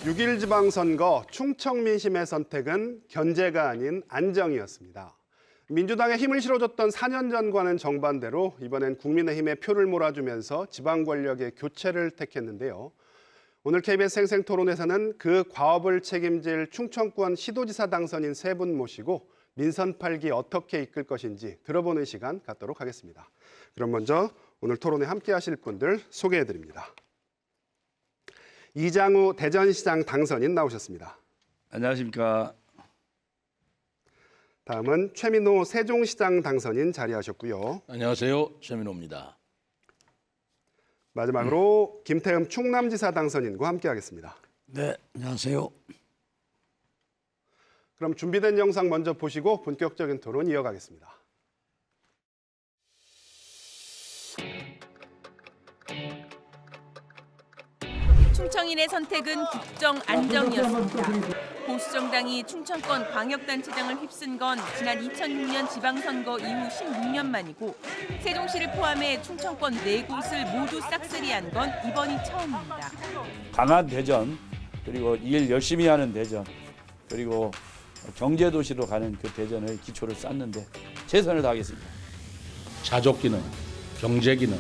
6.1 지방선거 충청 민심의 선택은 견제가 아닌 안정이었습니다. 민주당에 힘을 실어줬던 4년 전과는 정반대로 이번엔 국민의힘에 표를 몰아주면서 지방 권력의 교체를 택했는데요. 오늘 KBS 생생토론에서는 그 과업을 책임질 충청권 시도지사 당선인 세 분 모시고 민선 8기 어떻게 이끌 것인지 들어보는 시간 갖도록 하겠습니다. 그럼 먼저 오늘 토론에 함께하실 분들 소개해드립니다. 이장우 대전시장 당선인 나오셨습니다. 안녕하십니까. 다음은 최민호 세종시장 당선인 자리하셨고요. 안녕하세요. 최민호입니다. 마지막으로 김태흠 충남지사 당선인과 함께하겠습니다. 네, 안녕하세요. 그럼 준비된 영상 먼저 보시고 본격적인 토론 이어가겠습니다. 충청인의 선택은 국정 안정이었습니다. 보수정당이 충청권 광역단체장을 휩쓴 건 지난 2006년 지방선거 이후 16년 만이고 세종시를 포함해 충청권 4곳을 모두 싹쓸이한 건 이번이 처음입니다. 강한 대전, 그리고 일 열심히 하는 대전, 그리고 경제도시로 가는 그 대전의 기초를 쌓는데 최선을 다하겠습니다. 자족 기능, 경제 기능,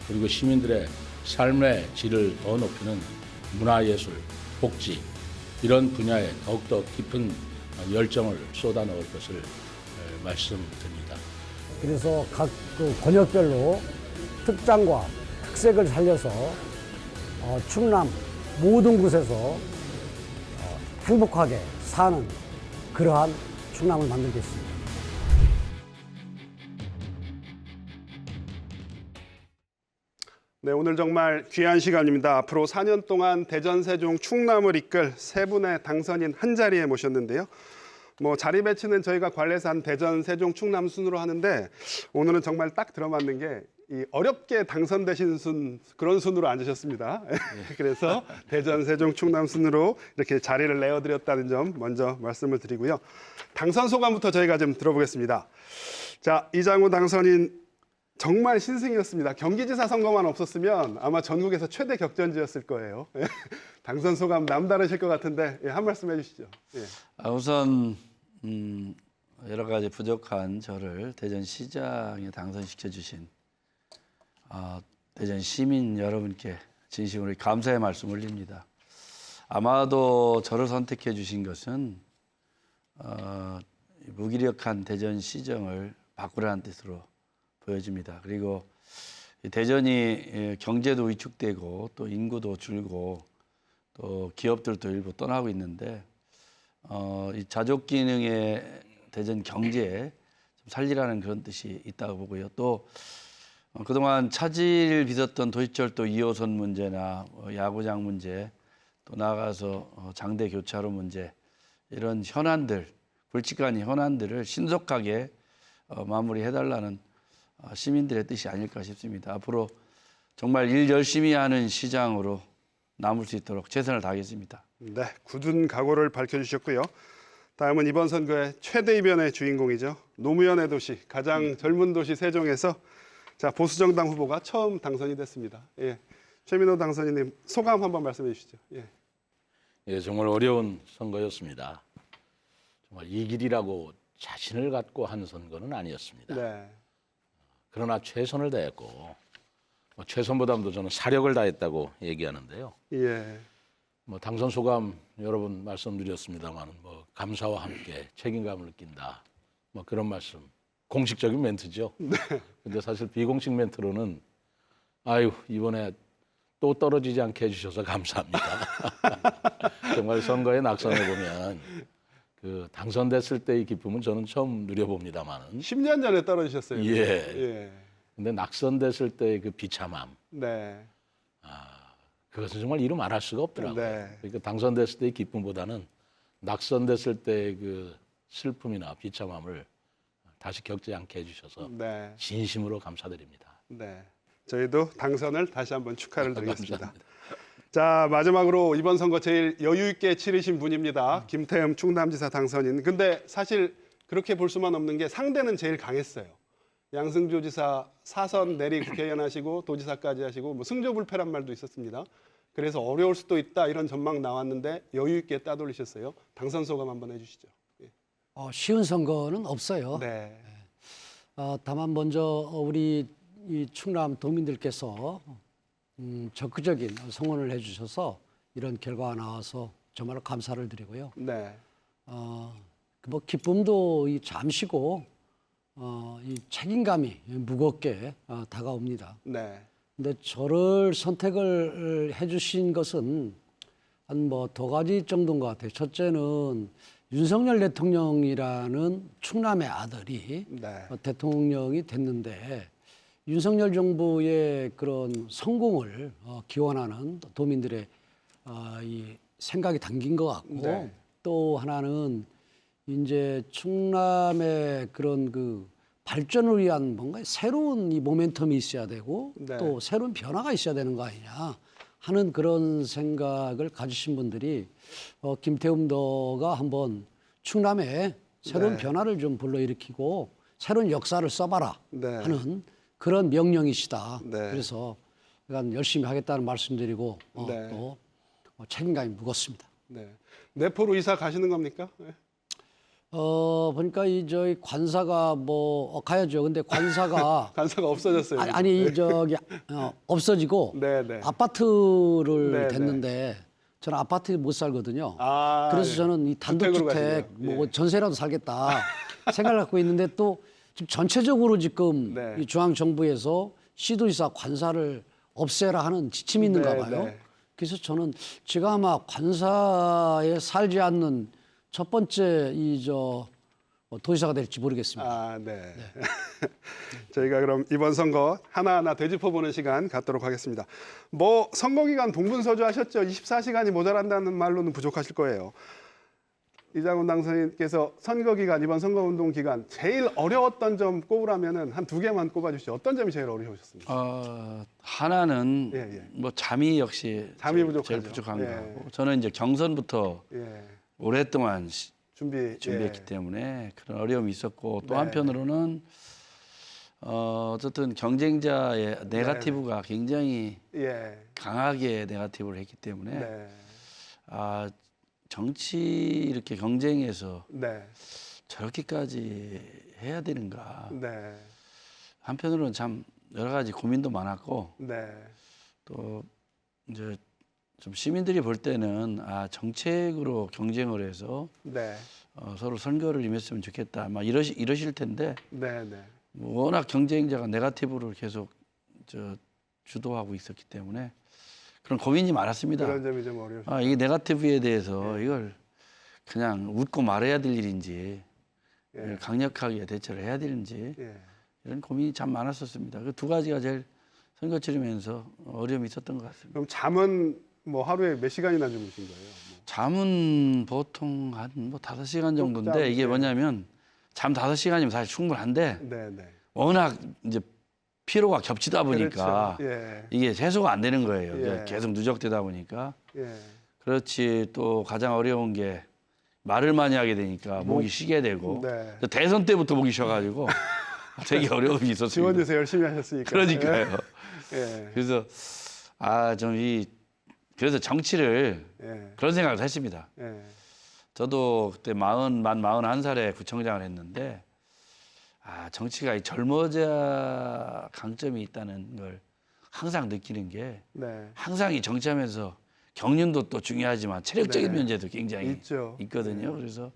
그리고 시민들의 삶의 질을 더 높이는 문화예술, 복지 이런 분야에 더욱더 깊은 열정을 쏟아넣을 것을 말씀드립니다. 그래서 각 권역별로 특장과 특색을 살려서 충남 모든 곳에서 행복하게 사는 그러한 충남을 만들겠습니다. 네, 오늘 정말 귀한 시간입니다. 앞으로 4년 동안 대전, 세종, 충남을 이끌 세 분의 당선인 한 자리에 모셨는데요. 자리 배치는 저희가 관례상 한 대전, 세종, 충남 순으로 하는데 오늘은 정말 딱 들어맞는 게 이 어렵게 당선되신 그런 순으로 앉으셨습니다. 그래서 대전, 세종, 충남 순으로 이렇게 자리를 내어드렸다는 점 먼저 말씀을 드리고요. 당선 소감부터 저희가 좀 들어보겠습니다. 자, 이장우 당선인 정말 신승이었습니다. 경기지사 선거만 없었으면 아마 전국에서 최대 격전지였을 거예요. 당선 소감 남다르실 것 같은데 한 말씀 해주시죠. 우선 여러 가지 부족한 저를 대전시장에 당선시켜 주신 대전 시민 여러분께 진심으로 감사의 말씀 올립니다. 아마도 저를 선택해 주신 것은 무기력한 대전시정을 바꾸라는 뜻으로 보여집니다. 그리고 대전이 경제도 위축되고 또 인구도 줄고 또 기업들도 일부 떠나고 있는데 이 자족 기능의 대전 경제에 좀 살리라는 그런 뜻이 있다고 보고요. 또 그동안 차질 빚었던 도시철도 2호선 문제나 야구장 문제, 또 나아가서 장대 교차로 문제 이런 현안들, 굵직한 현안들을 신속하게 마무리해달라는 시민들의 뜻이 아닐까 싶습니다. 앞으로 정말 일 열심히 하는 시장으로 남을 수 있도록 최선을 다하겠습니다. 네, 굳은 각오를 밝혀주셨고요. 다음은 이번 선거의 최대 이변의 주인공이죠. 노무현의 도시, 가장 젊은 도시 세종에서 보수정당 후보가 처음 당선이 됐습니다. 최민호 당선인님 소감 한번 말씀해 주시죠. 정말 어려운 선거였습니다. 정말 이 길이라고 자신을 갖고 한 선거는 아니었습니다. 네. 그러나 최선을 다했고 최선보다도 저는 사력을 다했다고 얘기하는데요. 당선 소감 여러 번 말씀드렸습니다만 감사와 함께 책임감을 느낀다. 그런 말씀. 공식적인 멘트죠. 근데 사실 비공식 멘트로는 이번에 또 떨어지지 않게 해주셔서 감사합니다. 정말 선거에 낙선해 보면 그 당선됐을 때의 기쁨은 저는 처음 누려봅니다만은 10년 전에 떨어지셨어요. 근데 낙선됐을 때의 그 비참함. 네. 그것은 정말 이루 말할 수가 없더라고요. 네. 그러니까 당선됐을 때의 기쁨보다는 낙선됐을 때의 그 슬픔이나 비참함을 다시 겪지 않게 해주셔서 진심으로 감사드립니다. 네. 저희도 당선을 다시 한번 축하를 드리겠습니다. 자, 마지막으로 이번 선거 제일 여유 있게 치르신 분입니다. 김태흠 충남지사 당선인. 근데 사실 그렇게 볼 수만 없는 게 상대는 제일 강했어요. 양승조 지사 4선 내리 국회의원 하시고 도지사까지 하시고 승조불패란 말도 있었습니다. 그래서 어려울 수도 있다 이런 전망 나왔는데 여유 있게 따돌리셨어요. 당선 소감 한번 해주시죠. 예. 쉬운 선거는 없어요. 네. 다만 먼저 우리 이 충남 도민들께서 적극적인 성원을 해주셔서 이런 결과가 나와서 정말 감사를 드리고요. 네. 뭐 기쁨도 이 잠시고 이 책임감이 무겁게 다가옵니다. 네. 근데 저를 선택을 해주신 것은 한 뭐 두 가지 정도인 것 같아요. 첫째는 윤석열 대통령이라는 충남의 아들이 네. 대통령이 됐는데 윤석열 정부의 그런 성공을 기원하는 도민들의 이 생각이 담긴 것 같고 네. 또 하나는 이제 충남의 그런 그 발전을 위한 뭔가 새로운 이 모멘텀이 있어야 되고 네. 또 새로운 변화가 있어야 되는 거 아니냐 하는 그런 생각을 가지신 분들이 김태흠 너가 한번 충남에 새로운 네. 변화를 좀 불러일으키고 새로운 역사를 써봐라 네. 하는 그런 명령이시다. 네. 그래서 약간 열심히 하겠다는 말씀드리고 네. 또 책임감이 무겁습니다. 네. 내포로 이사 가시는 겁니까? 네. 보니까 저희 관사가 가야죠. 근데 관사가 간사가 없어졌어요. 아니 저기 없어지고 네, 네. 아파트를 네, 됐는데 저는 아파트에 못 살거든요. 아, 그래서 예. 저는 이 주택으로 단독주택 가시네요. 뭐 예. 전세라도 살겠다 생각을 갖고 있는데 또 지금 전체적으로 지금 네. 이 중앙 정부에서 시도지사 관사를 없애라 하는 지침이 있는가 네, 봐요. 네. 그래서 저는 제가 아마 관사에 살지 않는 첫 번째 도지사가 될지 모르겠습니다. 아, 네. 저희가 그럼 이번 선거 하나하나 되짚어보는 시간 갖도록 하겠습니다. 뭐 선거 기간 동분서주 하셨죠? 24시간이 모자란다는 말로는 부족하실 거예요. 이장훈 당선인께서 선거 기간, 이번 선거운동 기간 제일 어려웠던 점 꼽으라면은 한 두 개만 꼽아주시죠. 어떤 점이 제일 어려우셨습니까? 하나는 예, 예. 뭐 잠이 역시 잠이 제일 부족하죠. 부족한 예. 거고 저는 이제 경선부터 예. 오랫동안 예. 준비했기 때문에 그런 어려움이 있었고 또 네. 한편으로는 어쨌든 경쟁자의 네거티브가 굉장히 예. 강하게 네거티브를 했기 때문에 네. 정치 이렇게 경쟁에서 네. 저렇게까지 해야 되는가. 네. 한편으로는 참 여러 가지 고민도 많았고 네. 또 이제 좀 시민들이 볼 때는 정책으로 경쟁을 해서 네. 서로 선거를 임했으면 좋겠다. 막 이러실 텐데 네. 네. 워낙 경쟁자가 네거티브를 계속 주도하고 있었기 때문에 그런 고민이 많았습니다. 그런 점이 좀 어려우셨어요. 이게 네거티브에 대해서 이걸 그냥 웃고 말해야 될 일인지 예. 강력하게 대처를 해야 되는지 예. 이런 고민이 참 많았었습니다. 그 두 가지가 제일 선거 치르면서 어려움이 있었던 것 같습니다. 그럼 잠은 뭐 하루에 몇 시간이나 주무신 거예요? 뭐. 잠은 보통 한 5시간 정도인데 뚝딱, 이게 네. 뭐냐면 잠 5시간이면 사실 충분한데 네, 네. 워낙 이제 피로가 겹치다 보니까 그렇죠. 예. 이게 해소가 안 되는 거예요. 예. 계속 누적되다 보니까. 예. 그렇지 또 가장 어려운 게 말을 많이 하게 되니까 목이 쉬게 되고 네. 대선 때부터 목이 쉬어가지고 되게 어려움이 있었습니다. 지원 유세 열심히 하셨으니까. 그러니까요. 예. 그래서 그래서 정치를 예. 그런 생각을 했습니다. 예. 저도 그때 만 41살에 구청장을 했는데 정치가 이 젊어져야 강점이 있다는 걸 항상 느끼는 게 네. 항상 이 정치하면서 경륜도 또 중요하지만 체력적인 네. 문제도 굉장히 있죠. 있거든요. 그래서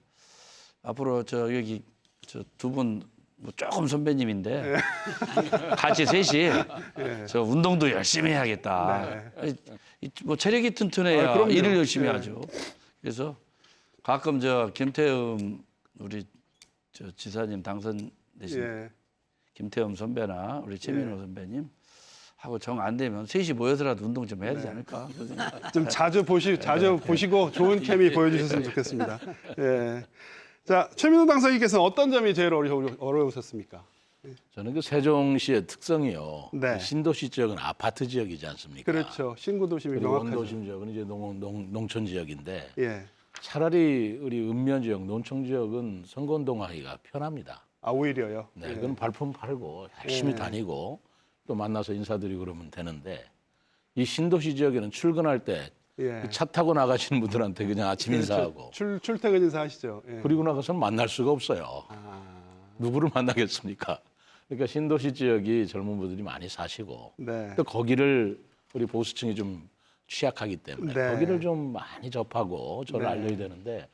앞으로 여기 두 분 뭐 조금 선배님인데 같이 셋이 저 운동도 열심히 해야겠다. 뭐 체력이 튼튼해야 그럼요. 일을 열심히 예. 하죠. 그래서 가끔 김태흠 우리 지사님 당선되신 예. 김태흠 선배나 우리 최민호 선배님 하고 정 안 되면 셋이 모여서라도 운동 좀 해야 되지 않을까? 그런 생각. 좀 자주 보시고 좋은 케미 보여주셨으면 좋겠습니다. 예. 자, 최민호 당선인께서는 어떤 점이 제일 어려우셨습니까? 저는 그 세종시의 특성이요. 네. 그 신도시 지역은 아파트 지역이지 않습니까? 그렇죠. 신구도심이 그리고 명확하죠. 원도심 지역은 이제 농촌 지역인데 예. 차라리 우리 읍면 지역, 논청 지역은 선거운동하기가 편합니다. 오히려요. 네, 예. 그건 발품 팔고 열심히 예. 다니고 또 만나서 인사드리고 그러면 되는데 이 신도시 지역에는 출근할 때 차 예. 타고 나가시는 분들한테 그냥 아침 인사하고 출퇴근 인사 하시죠. 예. 그리고 나가서는 만날 수가 없어요. 아, 누구를 만나겠습니까? 그러니까 신도시 지역이 젊은 분들이 많이 사시고 네. 또 거기를 우리 보수층이 좀 취약하기 때문에 네. 거기를 좀 많이 접하고 저를 네. 알려야 되는데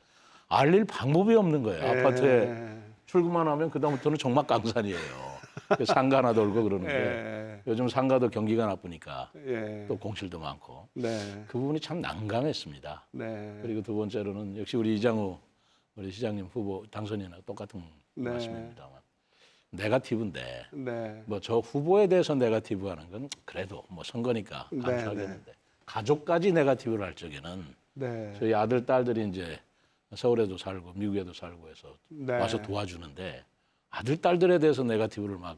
알릴 방법이 없는 거예요. 예. 아파트에 출근만 하면 그다음부터는 정막강산이에요. 상가나 돌고 그러는데 예. 요즘 상가도 경기가 나쁘니까 예. 또 공실도 많고 네. 그 부분이 참 난감했습니다. 네. 그리고 두 번째로는 역시 우리 이장우 우리 시장님 후보 당선인하고 똑같은 네. 말씀입니다만 네거티브인데 네. 뭐 저 후보에 대해서 네거티브하는 건 그래도 뭐 선거니까 네, 감수하겠는데 가족까지 네거티브를 할 적에는 네. 저희 아들 딸들이 이제 서울에도 살고 미국에도 살고 해서 네. 와서 도와주는데 아들 딸들에 대해서 네거티브를 막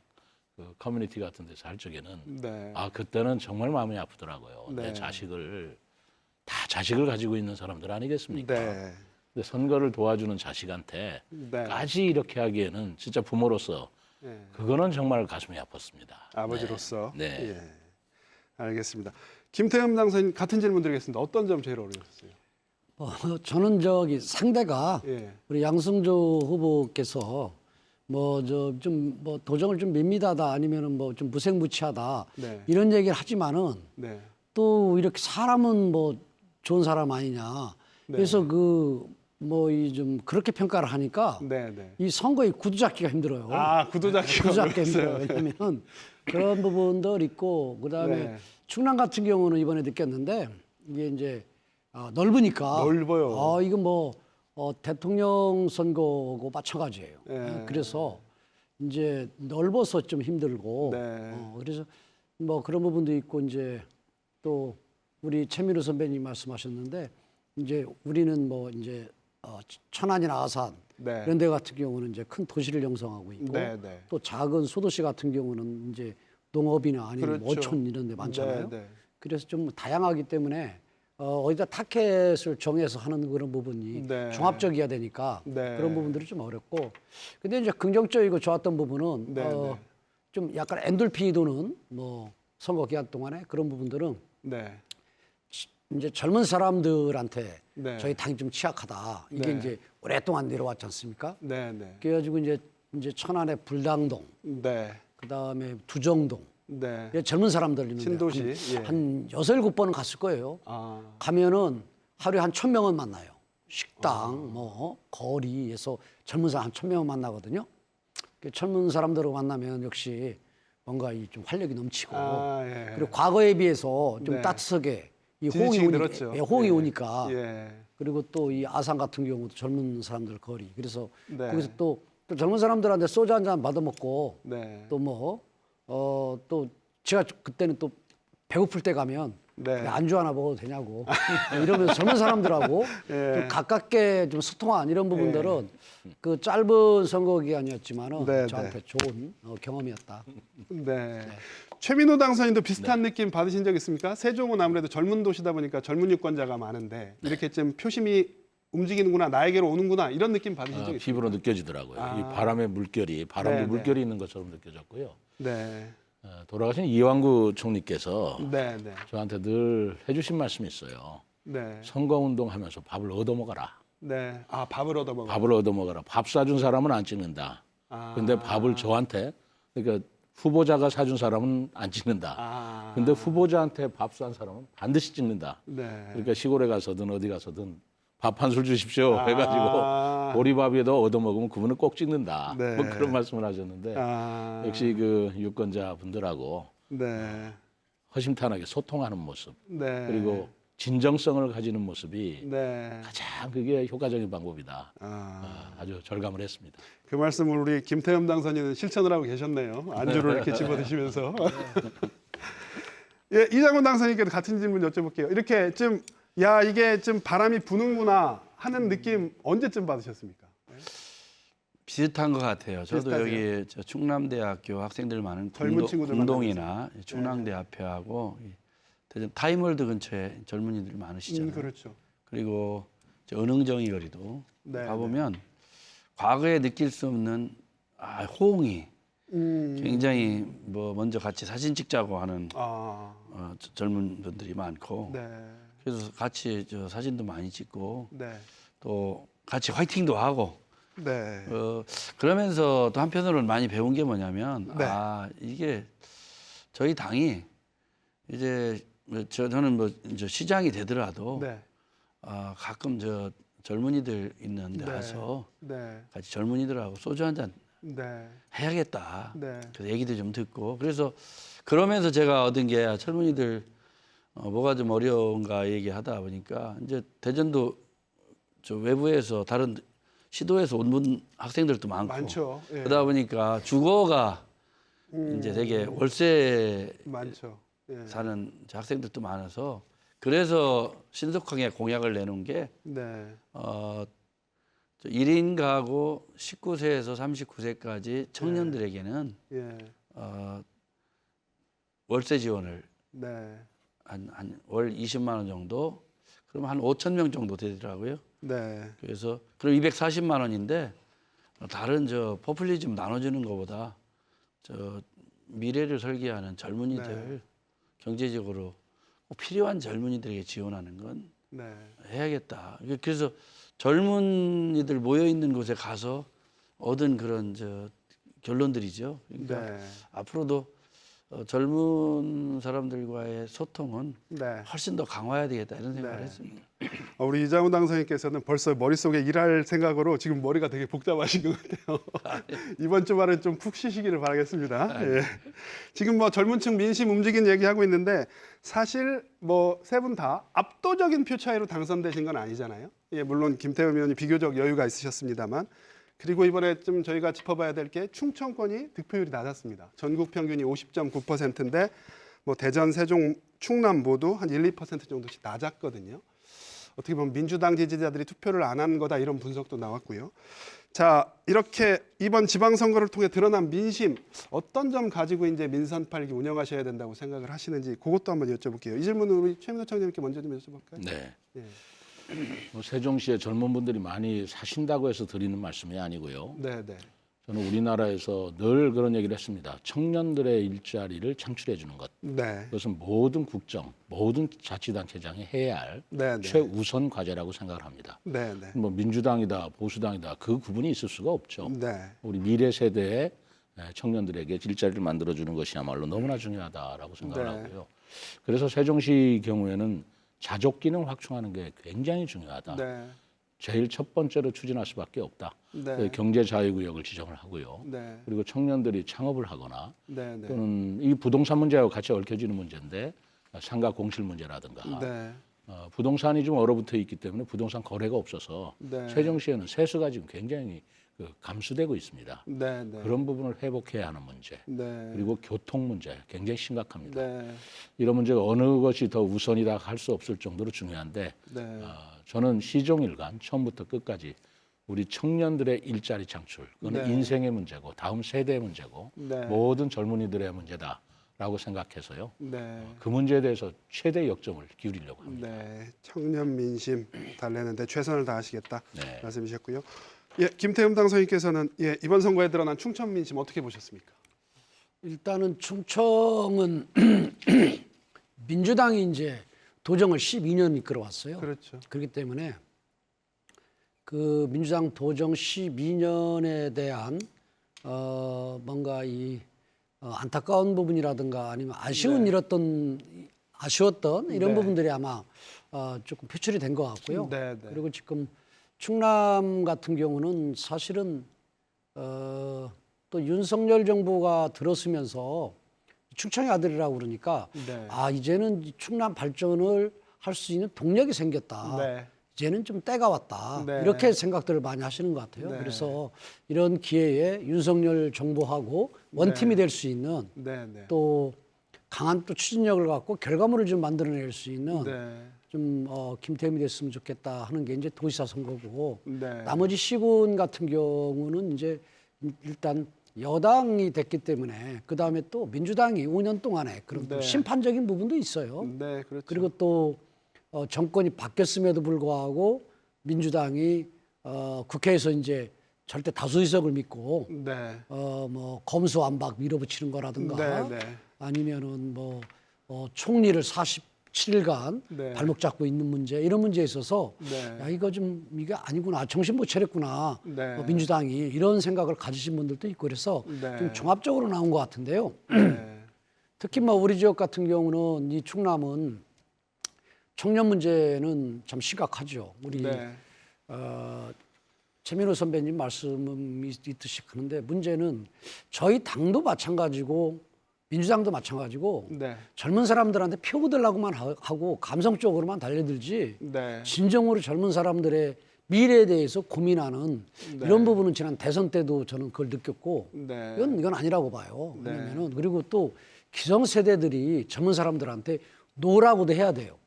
그 커뮤니티 같은 데서 할 적에는 네. 아 그때는 정말 마음이 아프더라고요. 네. 내 자식을 다 자식을 가지고 있는 사람들 아니겠습니까? 네. 근데 선거를 도와주는 자식한테까지 네. 이렇게 하기에는 진짜 부모로서 예. 그거는 정말 가슴이 아팠습니다. 아버지로서. 네. 네. 예. 알겠습니다. 김태흠 당선인 같은 질문 드리겠습니다. 어떤 점 제일 어려우셨어요? 저는 저기 상대가 예. 우리 양승조 후보께서 뭐 저 좀 뭐 도정을 좀 밋밋하다 아니면은 뭐 좀 무색무취하다 네. 이런 얘기를 하지만은 네. 또 이렇게 사람은 뭐 좋은 사람 아니냐. 네. 그래서 그 뭐 이 좀 그렇게 평가를 하니까 네. 네. 이 선거에 구두 잡기가 힘들어요. 아, 구두 잡기가 구두 잡기가 힘들어요. 어려웠어요. 왜냐하면 그런 부분들 있고 그다음에 네. 충남 같은 경우는 이번에 느꼈는데 이게 이제 넓으니까 넓어요. 이거 뭐 대통령 선거고 마찬가지예요. 네. 그래서 이제 넓어서 좀 힘들고 네. 그래서 뭐 그런 부분도 있고 이제 또 우리 최민우 선배님 말씀하셨는데 이제 우리는 뭐 이제 천안이나 아산 네. 이런 데 같은 경우는 이제 큰 도시를 형성하고 있고 네, 네. 또 작은 소도시 같은 경우는 이제 농업이나 아니면 그렇죠. 어촌 이런 데 많잖아요. 네, 네. 그래서 좀 다양하기 때문에 어디다 타켓을 정해서 하는 그런 부분이 네. 종합적이어야 되니까 네. 그런 부분들이 좀 어렵고 근데 이제 긍정적이고 좋았던 부분은 네, 네. 좀 약간 엔돌핀이 도는 뭐 선거 기간 동안에 그런 부분들은 네. 이제 젊은 사람들한테 네. 저희 당이 좀 취약하다. 이게 네. 이제 오랫동안 내려왔지 않습니까? 네, 네. 그래가지고 이제 천안의 불당동, 네. 그다음에 두정동, 네. 이게 젊은 사람들 있는데 신도시, 예. 한 6-7번은 갔을 거예요. 아. 가면은 하루에 한 1,000명은 만나요. 식당, 뭐 거리에서 젊은 사람 한 1,000명은 만나거든요. 그 젊은 사람들하고 만나면 역시 뭔가 이 좀 활력이 넘치고 아, 예. 그리고 과거에 비해서 좀 네. 따뜻하게 이 지지층이 호응이 늘었죠. 오니까, 호응이 예. 오니까 예. 그리고 또 이 아산 같은 경우도 젊은 사람들 거리 그래서 네. 거기서 또 젊은 사람들한테 소주 한 잔 받아먹고 네. 또 뭐 또 제가 그때는 또 배고플 때 가면 네. 안주 하나 먹어도 되냐고 이러면서 젊은 사람들하고 예. 좀 가깝게 좀 소통한 이런 부분들은 그 짧은 선거 기간이었지만은 네, 저한테 좋은 경험이었다. 네. 최민호 당선인도 비슷한 느낌 받으신 적 있습니까? 세종은 아무래도 젊은 도시다 보니까 젊은 유권자가 많은데 이렇게 좀 표심이 움직이는구나, 나에게로 오는구나 이런 느낌 받으신 적 있어요? 피부로 느껴지더라고요. 아. 이 바람의 물결이 바람의 네, 네. 물결이 있는 것처럼 느껴졌고요. 네. 돌아가신 이완구 총리께서 네, 네. 저한테 늘 해주신 말씀이 있어요. 네. 선거운동하면서 밥을 얻어먹어라. 네. 아, 밥을 얻어 먹어. 밥을 얻어먹어라. 밥 사준 사람은 안 찍는다. 아. 근데 밥을 저한테 그러니까 후보자가 사준 사람은 안 찍는다. 아. 근데 후보자한테 밥 산 사람은 반드시 찍는다. 네. 그러니까 시골에 가서든 어디 가서든 밥 한 술 주십시오 아. 해가지고 보리밥에도 얻어먹으면 그분은 꼭 찍는다. 네. 뭐 그런 말씀을 하셨는데 아. 역시 그 유권자 분들하고 네. 허심탄회하게 소통하는 모습 네. 그리고 진정성을 가지는 모습이 네. 가장 그게 효과적인 방법이다. 아. 아주 절감을 했습니다. 그 말씀을 우리 김태흠 당선인은 실천을 하고 계셨네요. 안주를 이렇게 집어 드시면서. 예, 이장훈 당선인께도 같은 질문 여쭤볼게요. 이렇게 좀 이게 좀 바람이 부는구나 하는 느낌 언제쯤 받으셨습니까? 비슷한 것 같아요. 저도 비슷하세요? 여기 저 충남대학교 학생들 많은 젊은 친구들 공동이나 충남대 앞에하고 대전 타임월드 근처에 젊은이들 많으시잖아요. 그렇죠. 그리고 저 은흥정이 거리도 네, 가보면 과거에 느낄 수 없는 호응이 굉장히 뭐 먼저 같이 사진 찍자고 하는 아, 젊은 분들이 많고 네, 그래서 같이 사진도 많이 찍고 네, 또 같이 화이팅도 하고 네, 그러면서 또 한편으로는 많이 배운 게 뭐냐면 네. 이게 저희 당이 이제 저는 뭐 이제 시장이 되더라도 네, 가끔 젊은이들 있는 데 네. 가서 네, 같이 젊은이들하고 소주 한 잔 네, 해야겠다. 네, 그래서 얘기도 좀 듣고 그래서 그러면서 제가 얻은 게 젊은이들 뭐가 좀 어려운가 얘기하다 보니까 이제 대전도 저 외부에서 다른 시도에서 온 분 학생들도 많고 많죠. 예. 그러다 보니까 주거가 이제 되게 월세 많죠. 예. 사는 학생들도 많아서 그래서 신속하게 공약을 내놓은 게 네, 1인 가구 19세에서 39세까지 청년들에게는 예, 월세 지원을 네, 한 월 20만 원 정도 그럼 한 5천 명 정도 되더라고요. 네, 그래서 그럼 240만 원인데 다른 포퓰리즘 나눠주는 것보다 미래를 설계하는 젊은이들 경제적으로 꼭 필요한 젊은이들에게 지원하는 건 네, 해야겠다. 그래서 젊은이들 모여 있는 곳에 가서 얻은 그런 결론들이죠. 그러니까 네, 앞으로도 젊은 사람들과의 소통은 네. 훨씬 더 강화해야 되겠다 이런 생각을 네. 했습니다. 우리 이장훈 당선인께서는 벌써 머릿속에 일할 생각으로 지금 머리가 되게 복잡하신 것 같아요. 이번 주말은 좀 푹 쉬시기를 바라겠습니다. 예. 지금 뭐 젊은층 민심 움직인 얘기하고 있는데 사실 뭐 세 분 다 압도적인 표 차이로 당선되신 건 아니잖아요. 예, 물론 김태흠 의원이 비교적 여유가 있으셨습니다만 그리고 이번에 좀 저희가 짚어봐야 될 게 충청권이 득표율이 낮았습니다. 전국 평균이 50.9%인데 뭐 대전, 세종, 충남 모두 한 1, 2% 정도씩 낮았거든요. 어떻게 보면 민주당 지지자들이 투표를 안 한 거다 이런 분석도 나왔고요. 자, 이렇게 이번 지방선거를 통해 드러난 민심 어떤 점 가지고 이제 민선 8기 운영하셔야 된다고 생각을 하시는지 그것도 한번 여쭤볼게요. 이 질문은 우리 최민호 청장님께 먼저 좀 여쭤볼까요? 네. 예. 뭐 세종시에 젊은 분들이 많이 사신다고 해서 드리는 말씀이 아니고요. 네, 네. 저는 우리나라에서 늘 그런 얘기를 했습니다. 청년들의 일자리를 창출해 주는 것. 네. 그것은 모든 국정, 모든 자치단체장이 해야 할 네, 네. 최우선 과제라고 생각을 합니다. 네, 네. 뭐 민주당이다, 보수당이다 그 구분이 있을 수가 없죠. 네. 우리 미래 세대의 청년들에게 일자리를 만들어 주는 것이야말로 너무나 중요하다라고 생각을 네. 하고요. 그래서 세종시 경우에는 자족 기능 확충하는 게 굉장히 중요하다. 네. 제일 첫 번째로 추진할 수밖에 없다. 네. 경제 자유구역을 지정을 하고요. 네. 그리고 청년들이 창업을 하거나 네, 네. 또는 이 부동산 문제하고 같이 얽혀지는 문제인데 상가 공실 문제라든가 네. 부동산이 좀 얼어붙어 있기 때문에 부동산 거래가 없어서 네. 세종시에는 세수가 지금 굉장히 감수되고 있습니다. 네, 네. 그런 부분을 회복해야 하는 문제. 네. 그리고 교통 문제 굉장히 심각합니다. 네. 이런 문제가 어느 것이 더 우선이다 할 수 없을 정도로 중요한데 네. 저는 시종일관 처음부터 끝까지 우리 청년들의 일자리 창출, 그건 네. 인생의 문제고 다음 세대의 문제고 네. 모든 젊은이들의 문제다라고 생각해서요. 네. 그 문제에 대해서 최대 역점을 기울이려고 합니다. 네. 청년 민심 달래는데 최선을 다하시겠다 네. 말씀이셨고요. 예, 김태흠 당선인께서는 예, 이번 선거에 드러난 충청 민심 어떻게 보셨습니까? 일단은 충청은 민주당이 이제 도정을 12년 이끌어왔어요. 그렇죠. 그렇기 때문에 그 민주당 도정 12년에 대한 뭔가 안타까운 부분이라든가 아니면 아쉬웠던 이런 네. 부분들이 아마 조금 표출이 된 것 같고요. 네, 네. 그리고 지금 충남 같은 경우는 사실은 또 윤석열 정부가 들어서면서 충청의 아들이라고 그러니까 네. 이제는 충남 발전을 할 수 있는 동력이 생겼다. 네. 이제는 좀 때가 왔다. 네. 이렇게 생각들을 많이 하시는 것 같아요. 네. 그래서 이런 기회에 윤석열 정부하고 원팀이 될 수 있는 네, 네. 또 강한 또 추진력을 갖고 결과물을 좀 만들어낼 수 있는 네. 좀 김태흠이 됐으면 좋겠다 하는 게 이제 도지사 선거고 네. 나머지 시군 같은 경우는 이제 일단 여당이 됐기 때문에 그 다음에 또 민주당이 5년 동안에 그런 또 네. 심판적인 부분도 있어요. 네, 그렇죠. 그리고 또 정권이 바뀌었음에도 불구하고 민주당이 국회에서 이제 절대 다수 의석을 믿고 네. 뭐 검수완박 밀어붙이는 거라든가 네, 네. 아니면은 뭐 총리를 47일간 네. 발목 잡고 있는 문제 이런 문제에 있어서 네. 야 이거 좀 이게 아니구나 정신 못 차렸구나 네. 민주당이 이런 생각을 가지신 분들도 있고 그래서 네. 좀 종합적으로 나온 것 같은데요. 네. 특히 뭐 우리 지역 같은 경우는 이 충남은 청년 문제는 참 심각하죠. 우리 네. 최민호 선배님 말씀이 있듯이 하는데 문제는 저희 당도 마찬가지고 민주당도 마찬가지고 네. 젊은 사람들한테 표 얻으려고만 하고 감성적으로만 달려들지 네. 진정으로 젊은 사람들의 미래에 대해서 고민하는 네. 이런 부분은 지난 대선 때도 저는 그걸 느꼈고 네. 이건 아니라고 봐요. 네. 왜냐면은 그리고 또 기성세대들이 젊은 사람들한테 노라고도 해야 돼요.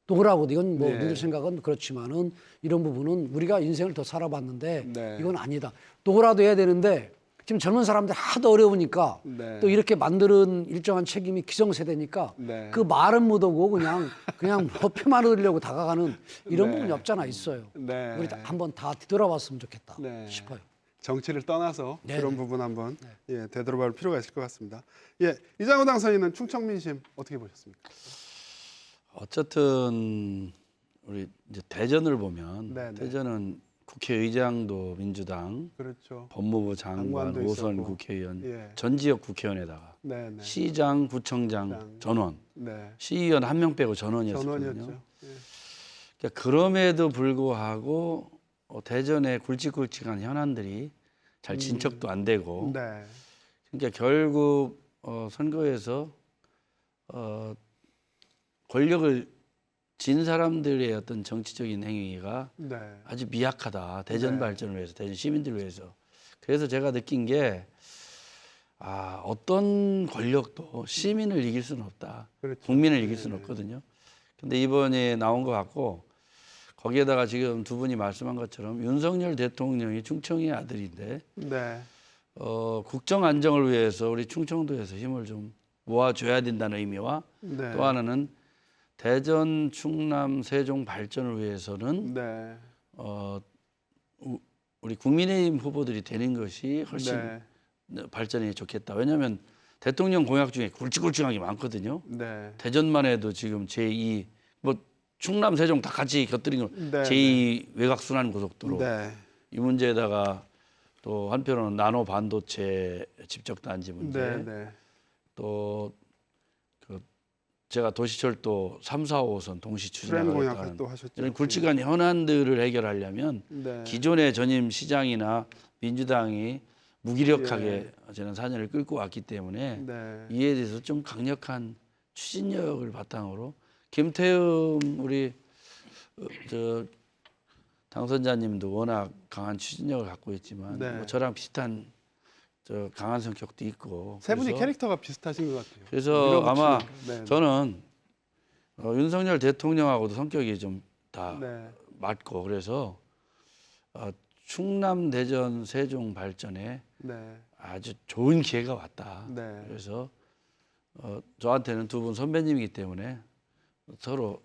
노라고도 이건 뭐 네. 늘 생각은 그렇지만은 이런 부분은 우리가 인생을 더 살아봤는데 네. 이건 아니다. 노라도 해야 되는데 지금 젊은 사람들 하도 어려우니까 네. 또 이렇게 만드는 일정한 책임이 기성세대니까 네. 그 말은 못하고 그냥 뭐 표만 얻으려고 다가가는 이런 네. 부분이 없잖아 있어요. 네. 우리 한번 다 뒤돌아봤으면 좋겠다 네. 싶어요. 정치를 떠나서 네, 그런 네. 부분 한번 예, 되돌아볼 필요가 있을 것 같습니다. 예, 이장우 당선인은 충청 민심 어떻게 보셨습니까? 어쨌든 우리 이제 대전을 보면 네, 네. 대전은 국회의장도 민주당, 그렇죠. 법무부 장관, 장관도 오선 있었고. 국회의원, 예. 전 지역 국회의원에다가 네, 네. 시장, 구청장 장. 전원, 네. 시의원 한 명 빼고 전원이었거든요. 전원이었죠. 예. 그러니까 그럼에도 불구하고 대전의 굵직굵직한 현안들이 잘 진척도 안 되고, 네. 그러니까 결국 선거에서 권력을 진 사람들의 어떤 정치적인 행위가 네. 아주 미약하다. 대전 네. 발전을 위해서, 대전 시민들을 위해서. 그래서 제가 느낀 게 어떤 권력도 시민을 이길 수는 없다. 그렇죠. 국민을 이길 수는 없거든요. 근데 이번에 나온 것 같고 거기에다가 지금 두 분이 말씀한 것처럼 윤석열 대통령이 충청의 아들인데 네. 국정 안정을 위해서 우리 충청도에서 힘을 좀 모아줘야 된다는 의미와 네. 또 하나는 대전, 충남, 세종 발전을 위해서는 네. 우리 국민의힘 후보들이 되는 것이 훨씬 네. 발전이 좋겠다. 왜냐하면 대통령 공약 중에 굵직굵직한 게 많거든요. 네. 대전만 해도 지금 제2 뭐 충남, 세종 다 같이 곁들인 거 네. 제2 외곽순환 고속도로 네. 이 문제에다가 또 한편으로는 나노 반도체 집적 단지 문제 네. 네. 또 제가 도시철도 3, 4, 5호선 동시 트렌 공약을 추진하겠다는 또 하셨죠. 이런 굵직한 현안들을 해결하려면 네. 기존의 전임 시장이나 민주당이 무기력하게 예. 지난 4년을 끌고 왔기 때문에 네. 이에 대해서 좀 강력한 추진력을 바탕으로 김태흠 우리 저 당선자님도 워낙 강한 추진력을 갖고 있지만 네. 뭐 저랑 비슷한 저 강한 성격도 있고 세 분이 그래서 캐릭터가 비슷하신 것 같아요. 그래서 밀어붙이는 아마 거. 네. 저는 윤석열 대통령하고도 성격이 좀 다 네. 맞고 그래서 충남, 대전, 세종 발전에 네. 아주 좋은 기회가 왔다. 네. 그래서 저한테는 두 분 선배님이기 때문에 서로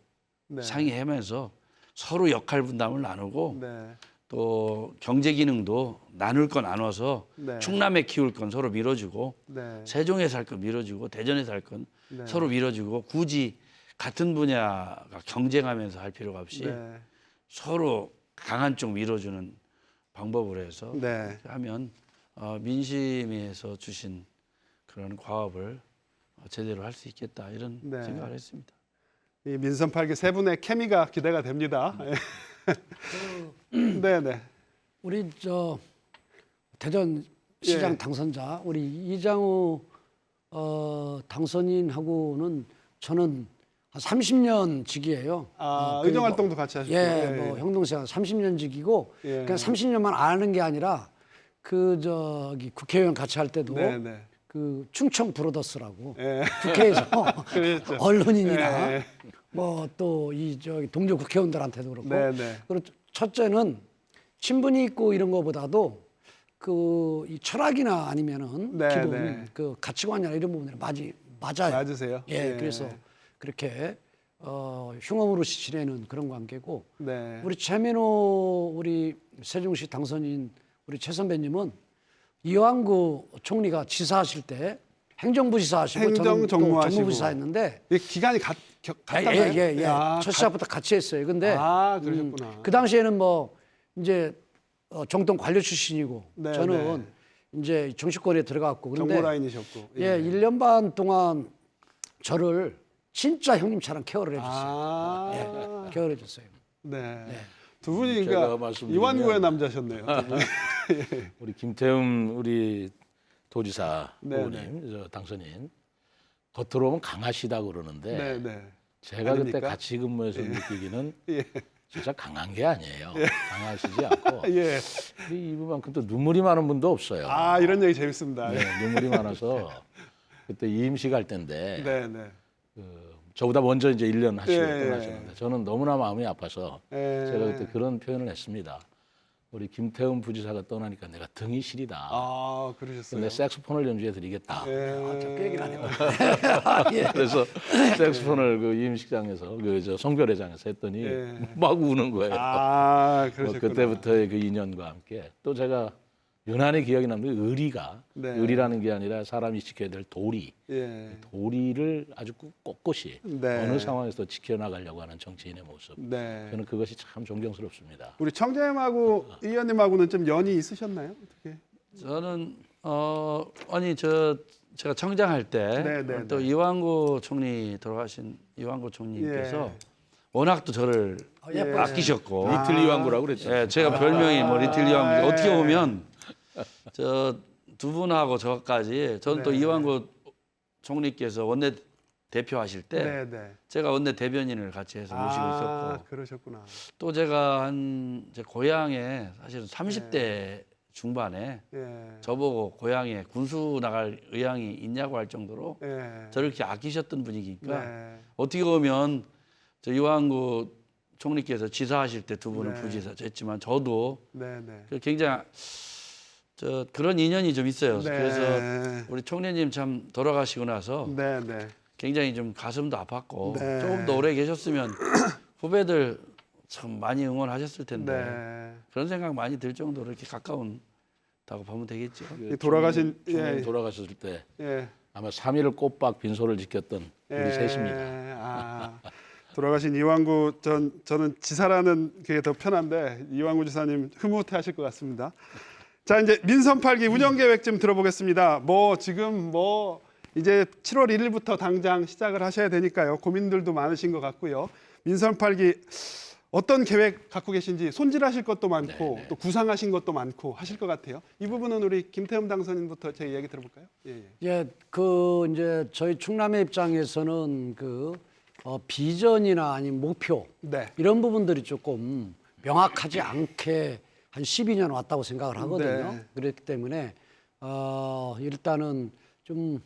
네. 상의하면서 서로 역할 분담을 나누고 네. 또 경제 기능도 나눌 건 나눠서 네. 충남에 키울 건 서로 밀어주고 네. 세종에서 할 건 밀어주고 대전에서 할 건 네. 서로 밀어주고 굳이 같은 분야가 경쟁하면서 할 필요가 없이 네. 서로 강한 쪽 밀어주는 방법으로 해서 네. 하면 민심에서 주신 그런 과업을 제대로 할 수 있겠다 이런 네. 생각을 했습니다. 이 민선 8기 세 분의 케미가 기대가 됩니다. 네, 네. 우리 저 대전 시장 예. 당선자 우리 이장우 당선인하고는 저는 한 30년 직이에요. 의정 활동도 같이 하셨죠. 예, 뭐 형동생 30년 직이고 예. 그냥 30년만 아는 게 아니라 그 저기 국회의원 같이 할 때도 네, 네. 그 충청 브로더스라고 예. 국회에서 그랬죠. 언론인이나 예. 뭐 또 이 저기 동료 국회의원들한테도 그렇고 네, 네. 그리고 첫째는 친분이 있고 이런 거보다도 그 이 철학이나 아니면은 네, 기본 네. 그 가치관이나 이런 부분들이 맞아요. 맞으세요? 예, 예. 그래서 그렇게 흉엄으로 지내는 그런 관계고 네. 우리 최민호 우리 세종시 당선인 우리 최 선배님은 이완구 총리가 지사하실 때 행정부지사 하시고 저는 또 행정정무하시고. 정무부지사 했는데 이 기간이 같았나요? 예. 아, 첫 시작부터 같이 했어요. 근데 그러셨구나. 그 당시에는 뭐 이제 정통 관료 출신이고 네, 저는 이제 정치권에 들어갔고 정보 그런데 라인이셨고. 예, 1년 반 동안 저를 진짜 형님처럼 케어를 해줬어요. 케어를 해줬어요. 네. 두 분이 제가 그러니까 말씀드리면- 이완구의 남자셨네요. 두 분이. 우리 김태흠 우리 도지사 네, 후보님 저 당선인 겉으로 보면 강하시다 그러는데 네, 네. 제가 아닙니까? 그때 같이 근무해서 느끼기는 예. 진짜 강한 게 아니에요. 강하시지 않고 예. 이분만큼 또 눈물이 많은 분도 없어요. 아, 이런 얘기 재밌습니다. 네, 눈물이 많아서 그때 이임식 할 때인데 네, 네. 저보다 먼저 이제 1년 하시고 예, 떠나셨는데 저는 너무나 마음이 아파서 예. 제가 그때 그런 표현을 했습니다. 우리 김태흠 부지사가 떠나니까 내가 등이 시리다. 아, 그러셨어요. 근데 색소폰을 연주해 드리겠다. 예. 그 얘기는 안 해봤는데. 그래서 색소폰을 그 이임식장에서 그 성별회장에서 했더니 예. 막 우는 거예요. 아, 뭐 그러셨구나. 그때부터의 그 인연과 함께 또 제가 유난히 기억이 남는 게 의리가 네. 의리라는 게 아니라 사람이 지켜야 될 도리. 예. 도리를 아주 꼿꼿이 네. 어느 상황에서도 지켜나가려고 하는 정치인의 모습. 네. 저는 그것이 참 존경스럽습니다. 우리 청재님하고 의원님하고는 좀 연이 있으셨나요? 어떻게? 저는 제가 청장할 때 네, 네, 또 네. 이완구 총리 돌아가신 이완구 총리께서 예. 워낙 또 저를 예뻐요. 아끼셨고 리틀 이완구라고 그랬죠. 예, 제가 별명이 뭐 리틀 이완구. 어떻게 보면 저 두 분하고 저까지 저는 또 네. 이완구 총리께서 원내 대표하실 때 네, 네. 제가 원내 대변인을 같이 해서 모시고 있었고 그러셨구나. 또 제가 제 고향에 사실은 30대 중반에 예. 저보고 고향에 군수 나갈 의향이 있냐고 할 정도로 예. 저를 이렇게 아끼셨던 분이니까 네. 어떻게 보면 저 이완구 총리께서 지사하실 때 두 분은 네. 부지사 했지만 저도 네, 네. 그 굉장히 그런 인연이 좀 있어요. 네. 그래서 우리 총리님 참 돌아가시고 나서 네, 네. 굉장히 좀 가슴도 아팠고 네. 조금 더 오래 계셨으면 후배들 참 많이 응원하셨을 텐데 네. 그런 생각 많이 들 정도로 이렇게 가까운다고 보면 되겠죠. 이 돌아가신 총리 예. 돌아가셨을 때 예. 아마 3일을 꼬박 빈소를 지켰던 우리 셋입니다. 아, 돌아가신 이완구 저는 지사라는 게 더 편한데 이완구 지사님 흐뭇해하실 것 같습니다. 자, 이제 민선 8기 운영 계획 좀 들어보겠습니다. 지금 이제 7월 1일부터 당장 시작을 하셔야 되니까요. 고민들도 많으신 것 같고요. 민선 8기 어떤 계획 갖고 계신지 손질하실 것도 많고 또 구상하신 것도 많고 하실 것 같아요. 이 부분은 우리 김태흠 당선인부터 제 이야기 들어볼까요? 예. 예, 이제 저희 충남의 입장에서는 비전이나 아니면 목표 네. 이런 부분들이 조금 명확하지 않게 한 12년 왔다고 생각을 하거든요. 네. 그렇기 때문에 일단은 좀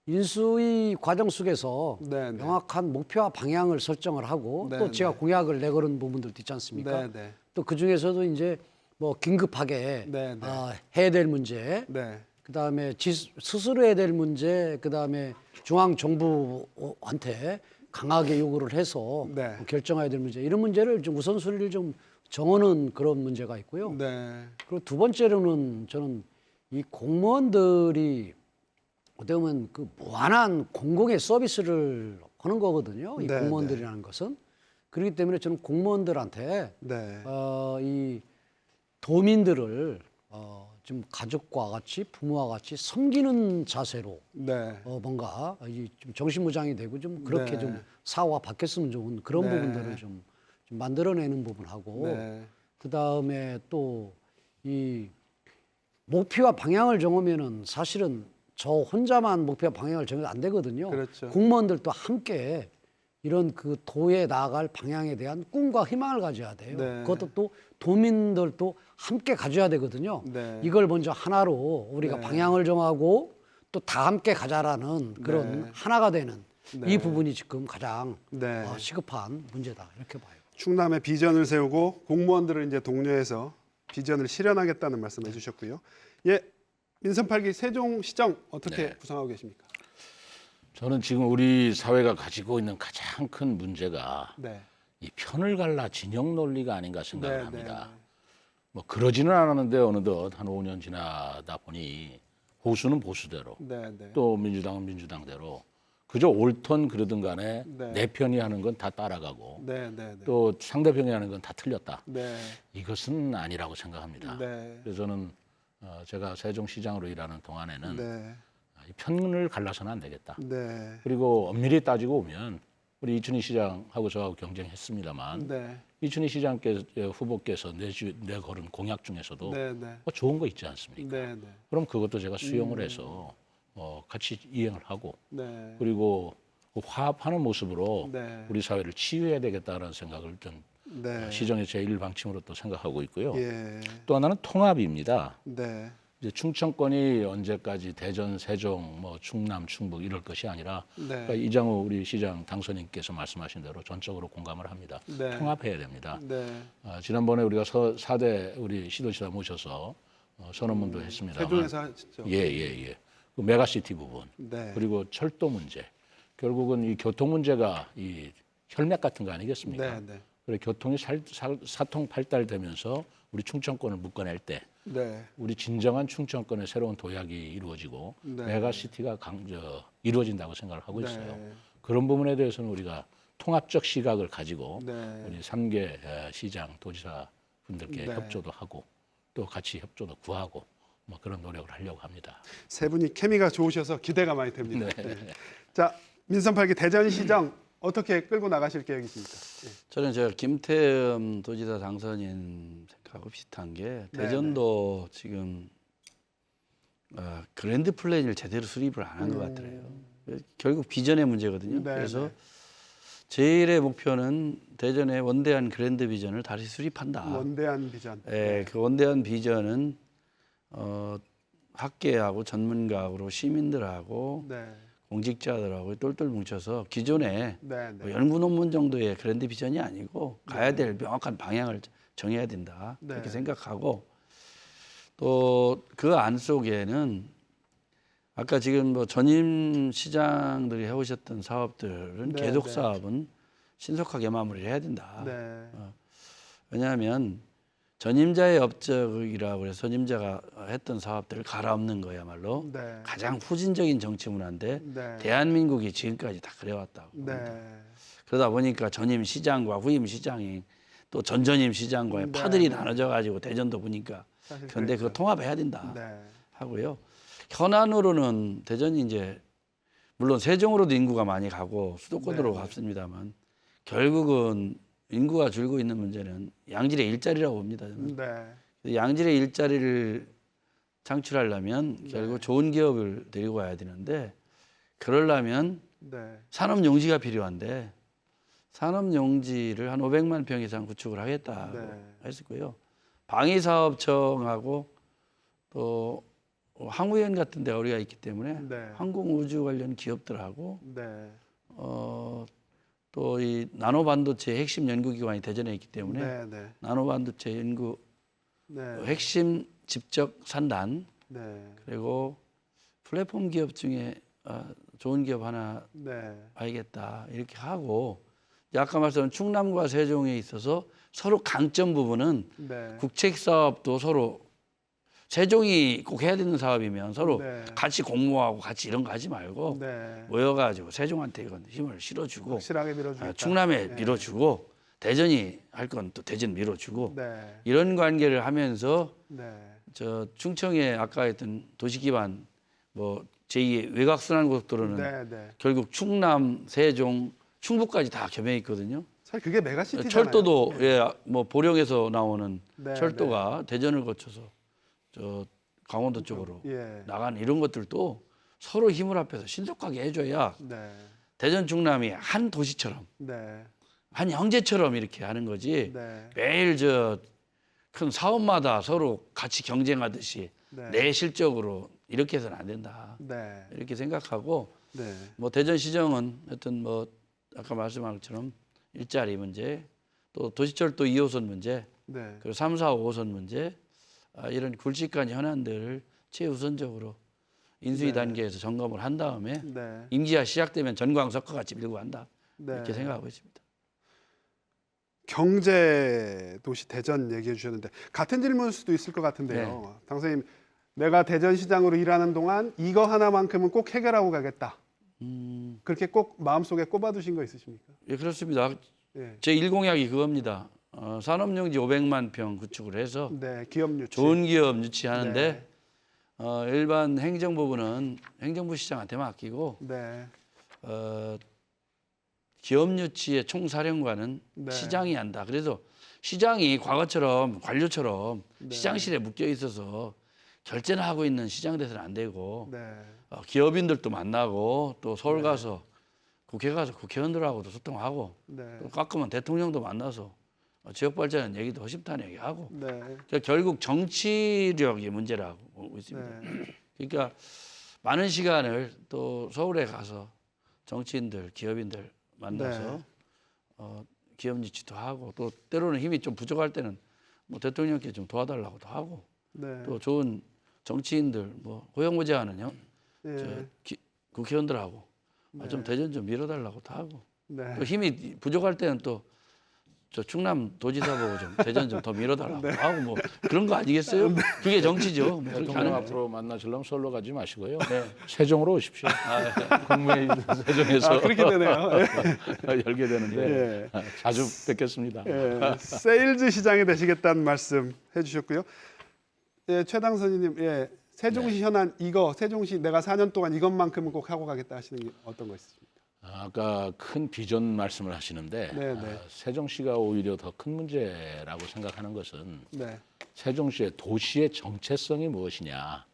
인수위 과정 속에서 네, 네. 명확한 목표와 방향을 설정을 하고 네, 또 제가 네. 공약을 내걸은 부분들도 있지 않습니까? 네, 네. 또 그 중에서도 이제 긴급하게 네, 네. 해야 될 문제, 네. 그다음에 스스로 해야 될 문제, 그다음에 중앙 정부한테 강하게 요구를 해서 네. 결정해야 될 문제, 이런 문제를 좀 우선순위를 좀 정하는 그런 문제가 있고요. 네. 그리고 두 번째로는 저는 이 공무원들이 어떻게 보면 그 무한한 공공의 서비스를 하는 거거든요. 이 네, 공무원들이라는 것은. 그렇기 때문에 저는 공무원들한테 네. 이 도민들을 좀 가족과 같이 부모와 같이 섬기는 자세로 네. 뭔가 좀 정신무장이 되고 좀 그렇게 네. 좀 사고가 바뀌었으면 좋은 그런 네. 부분들을 좀 만들어내는 부분하고 네. 그 다음에 또 이 목표와 방향을 정하면은 사실은 저 혼자만 목표와 방향을 정해도 안 되거든요. 그렇죠. 공무원들도 함께 이런 그 도에 나아갈 방향에 대한 꿈과 희망을 가져야 돼요. 네. 그것도 또 도민들도 함께 가져야 되거든요. 네. 이걸 먼저 하나로 우리가 네. 방향을 정하고 또 다 함께 가자라는 그런 네. 하나가 되는 네. 이 부분이 지금 가장 네. 시급한 문제다 이렇게 봐요. 충남의 비전을 세우고 공무원들을 이제 독려해서 비전을 실현하겠다는 말씀해 주셨고요. 예. 민선 8기 세종시정 어떻게 구상하고 계십니까? 저는 지금 우리 사회가 가지고 있는 가장 큰 문제가 네. 이 편을 갈라 진영 논리가 아닌가 생각을 네, 합니다. 뭐 그러지는 않았는데 어느덧 한 5년 지나다 보니 보수는 보수대로 네, 네. 또 민주당은 민주당대로 그저 옳던 그러든 간에 네. 내 편이 하는 건 다 따라가고 네, 네, 네. 또 상대편이 하는 건 다 틀렸다. 네. 이것은 아니라고 생각합니다. 네. 그래서 저는 제가 세종시장으로 일하는 동안에는 네. 이 편을 갈라서는 안 되겠다. 네. 그리고 엄밀히 따지고 보면 우리 이춘희 시장하고 저하고 경쟁했습니다만 네. 이춘희 시장께서 후보께서 내걸은 공약 중에서도 네. 네. 뭐 좋은 거 있지 않습니까? 네. 네. 그럼 그것도 제가 수용을 해서 같이 이행을 하고 네. 그리고 그 화합하는 모습으로 네. 우리 사회를 치유해야 되겠다라는 생각을 좀 네. 시정의 제1 방침으로 또 생각하고 있고요. 예. 또 하나는 통합입니다. 네. 이제 충청권이 언제까지 대전, 세종, 뭐 충남, 충북 이럴 것이 아니라 네. 그러니까 이장우 우리 시장 당선인께서 말씀하신 대로 전적으로 공감을 합니다. 네. 통합해야 됩니다. 네. 지난번에 우리가 4대 우리 시도지사 모셔서 선언문도 했습니다만 세종에서 하셨죠. 예. 그 메가시티 부분 네. 그리고 철도 문제 결국은 이 교통 문제가 이 혈맥 같은 거 아니겠습니까? 네. 네. 그래 교통이 사통팔달되면서 우리 충청권을 묶어낼 때 네. 우리 진정한 충청권의 새로운 도약이 이루어지고 네. 메가시티가 이루어진다고 생각을 하고 있어요. 네. 그런 부분에 대해서는 우리가 통합적 시각을 가지고 네. 우리 3개 시장 도지사 분들께 네. 협조도 하고 또 같이 협조도 구하고 뭐 그런 노력을 하려고 합니다. 세 분이 케미가 좋으셔서 기대가 많이 됩니다. 네. 네. 자, 민선 8기 대전시정 어떻게 끌고 나가실 계획이십니까? 저는 제가 김태흠 도지사 당선인 생각하고 비슷한 게 대전도 지금 그랜드 플랜을 제대로 수립을 안 한 것 같더라고요. 결국 비전의 문제거든요. 네, 그래서 네. 제1의 목표는 대전의 원대한 그랜드 비전을 다시 수립한다. 원대한 비전. 예, 그 원대한 비전은 학계하고 전문가하고 시민들하고 네. 공직자들하고 똘똘 뭉쳐서 기존에 네. 뭐 네. 연구 논문 정도의 그랜드 비전이 아니고 가야 될 명확한 방향을 정해야 된다. 네. 그렇게 생각하고 또 그 안 속에는 아까 지금 뭐 전임 시장들이 해오셨던 사업들은 네, 계속 네. 사업은 신속하게 마무리를 해야 된다. 네. 왜냐하면 전임자의 업적이라고 해서 전임자가 했던 사업들을 갈아엎는 거야말로 네. 가장 후진적인 정치 문화인데 네. 대한민국이 지금까지 다 그래왔다고. 네. 그러다 보니까 전임 시장과 후임 시장이 또 전전임 시장과의 네. 파들이 나눠져 가지고 대전도 보니까 사실 그런데 그거 그랬죠. 통합해야 된다 네. 하고요. 현안으로는 대전이 이제 물론 세종으로도 인구가 많이 가고 수도권으로 네. 갔습니다만 결국은 인구가 줄고 있는 문제는 양질의 일자리라고 봅니다. 저는. 네. 양질의 일자리를 창출하려면 결국 좋은 기업을 데리고 와야 되는데 그러려면 네. 산업용지가 필요한데 산업용지를 한 500만 평 이상 구축을 하겠다고 네. 했었고요. 방위사업청하고 또 항우연 같은 데가 우리가 있기 때문에 네. 항공우주 관련 기업들하고 네. 또 이 나노반도체 핵심 연구기관이 대전에 있기 때문에 네. 네. 나노반도체 연구 네. 핵심 집적 산단 네. 그리고 플랫폼 기업 중에 좋은 기업 하나 네. 봐야겠다 이렇게 하고 이제 아까 말씀드린 충남과 세종에 있어서 서로 강점 부분은 네. 국책 사업도 서로 세종이 꼭 해야 되는 사업이면 서로 네. 같이 공모하고 같이 이런 거 하지 말고 네. 모여가지고 세종한테 이건 힘을 실어주고 확실하게 밀어주겠다. 충남에 네. 밀어주고 대전이 할 건 또 대전 밀어주고 네. 이런 관계를 하면서 네. 저 충청에 아까 했던 도시기반 뭐 제2의 외곽순환고속도로는 네. 네. 결국 충남, 세종, 충북까지 다 겸해 있거든요. 사실 그게 메가시티잖아요. 철도도 뭐 보령에서 나오는 네, 철도가 대전을 거쳐서 저 강원도 쪽으로 예. 나가는 이런 것들도 서로 힘을 합해서 신속하게 해줘야 네. 대전 충남이 한 도시처럼 네. 한 형제처럼 이렇게 하는 거지 네. 매일 저 큰 사업마다 서로 같이 경쟁하듯이 네. 내 실적으로 이렇게 해서는 안 된다 네. 이렇게 생각하고 네. 뭐 대전시정은 하여튼 뭐 아까 말씀한 것처럼 일자리 문제 또 도시철도 2호선 문제 네. 그리고 3, 4, 5호선 문제 이런 굵직한 현안들을 최우선적으로 인수위 단계에서 점검을 한 다음에 네. 임기가 시작되면 전광석과 같이 밀고 간다 네. 이렇게 생각하고 있습니다. 경제 도시 대전 얘기해 주셨는데 같은 질문일 수도 있을 것 같은데요. 당선님, 내가 대전시장으로 일하는 동안 이거 하나만큼은 꼭 해결하고 가겠다. 그렇게 꼭 마음속에 꼽아두신 거 있으십니까? 예, 그렇습니다. 예. 제 1공약이 그겁니다. 산업용지 500만 평 구축을 해서 네, 기업 유치. 좋은 기업 유치하는데 네. 일반 행정부는 행정부 시장한테 맡기고 네. 기업 유치의 총사령관은 네. 시장이 한다. 그래서 시장이 과거처럼 관료처럼 네. 시장실에 묶여 있어서 결제를 하고 있는 시장 돼서는 안 되고 네. 기업인들도 만나고 또 서울 가서 국회 가서 국회의원들하고도 소통하고 네. 또 가끔은 대통령도 만나서 지역 발전 얘기도 허심탄회 얘기하고 네. 그러니까 결국 정치력이 문제라고 보고 있습니다. 네. 그러니까 많은 시간을 또 서울에 가서 정치인들, 기업인들 만나서 네. 기업 유치도 하고 또 때로는 힘이 좀 부족할 때는 뭐 대통령께 좀 도와달라고도 하고 네. 또 좋은 정치인들 뭐 호영무제하는 예. 국회의원들하고 네. 좀 대전 좀 밀어달라고도 하고 네. 또 힘이 부족할 때는 또 저 충남 도지사 보고 좀 대전 좀 더 밀어달라고 하고 뭐 그런 거 아니겠어요? 그게 정치죠. 뭐 그렇게 대통령 하는 거예요. 앞으로 만나시려면 서울로 가지 마시고요. 네. 세종으로 오십시오. 국무회의 세종에서 그렇게 되네요. 열게 되는데 예. 자주 뵙겠습니다. 예. 세일즈 시장이 되시겠다는 말씀 해주셨고요. 예, 최당선인님, 예, 세종시 현안 이거 세종시 내가 4년 동안 이것만큼은 꼭 하고 가겠다 하시는 게 어떤 거 있습니까? 아까 큰 비전 말씀을 하시는데 네. 세종시가 오히려 더 큰 문제라고 생각하는 것은 네. 세종시의 도시의 정체성이 무엇이냐.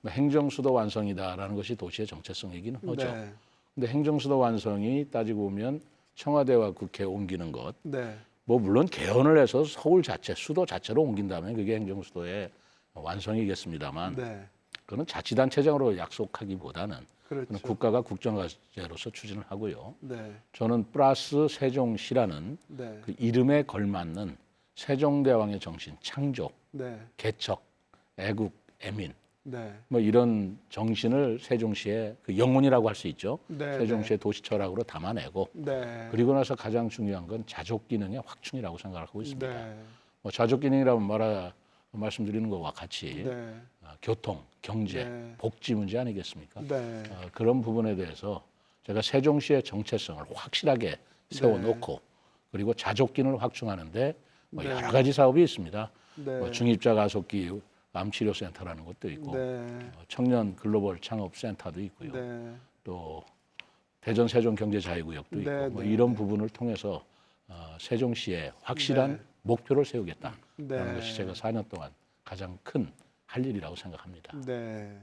행정수도 완성이다라는 것이 도시의 정체성이기는 하죠. 네. 근데 행정수도 완성이 따지고 보면 청와대와 국회에 옮기는 것, 네. 뭐 물론 개헌을 해서 서울 자체, 수도 자체로 옮긴다면 그게 행정수도의 완성이겠습니다만 네. 그거는 자치단체장으로 약속하기보다는 그렇죠. 국가가 국정과제로서 추진을 하고요. 네. 저는 플러스 세종시라는 네. 그 이름에 걸맞는 세종대왕의 정신, 창조, 네. 개척, 애국, 애민 네. 뭐 이런 정신을 세종시의 그 영혼이라고 할 수 있죠. 네. 세종시의 도시 철학으로 담아내고 네. 그리고 나서 가장 중요한 건 자족 기능의 확충이라고 생각하고 있습니다. 네. 뭐 자족 기능이라면 말씀드리는 것과 같이 네. 교통, 경제, 네. 복지 문제 아니겠습니까? 네. 그런 부분에 대해서 제가 세종시의 정체성을 확실하게 세워놓고 그리고 자족 기능을 확충하는데 뭐 네. 여러 가지 사업이 있습니다. 네. 뭐 중입자 가속기 암치료센터라는 것도 있고 네. 청년 글로벌 창업센터도 있고요. 네. 또 대전 세종경제자유구역도 있고 네, 뭐 네, 이런 부분을 통해서 세종시에 확실한 네. 목표를 세우겠다라는 네. 것이 제가 4년 동안 가장 큰 할 일이라고 생각합니다. 네.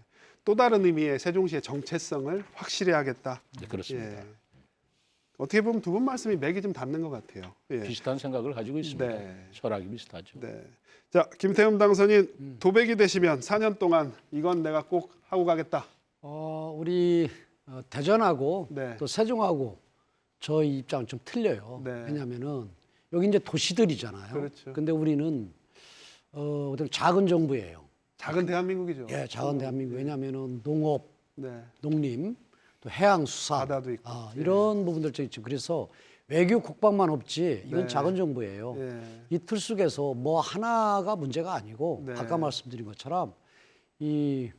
또 다른 의미의 세종시의 정체성을 확실히 하겠다. 네, 그렇습니다. 예. 어떻게 보면 두 분 말씀이 맥이 좀 닿는 것 같아요. 예. 비슷한 생각을 가지고 있습니다. 네. 철학이 비슷하죠. 네. 자, 김태흠 당선인 도백이 되시면 4년 동안 이건 내가 꼭 하고 가겠다. 우리 대전하고 네. 또 세종하고 저희 입장은 좀 틀려요. 네. 왜냐하면은 여기 이제 도시들이잖아요. 그렇죠. 근데 우리는 어떤 작은 정부예요. 작은 대한민국이죠. 예, 작은 대한민국. 왜냐하면은 농업, 네. 농림, 또 해양 수산, 바다도 있고. 이런 부분들도 있죠. 그래서 외교 국방만 없지 이건 네. 작은 정부예요. 예. 이 틀 속에서 뭐 하나가 문제가 아니고 네. 아까 말씀드린 것처럼 이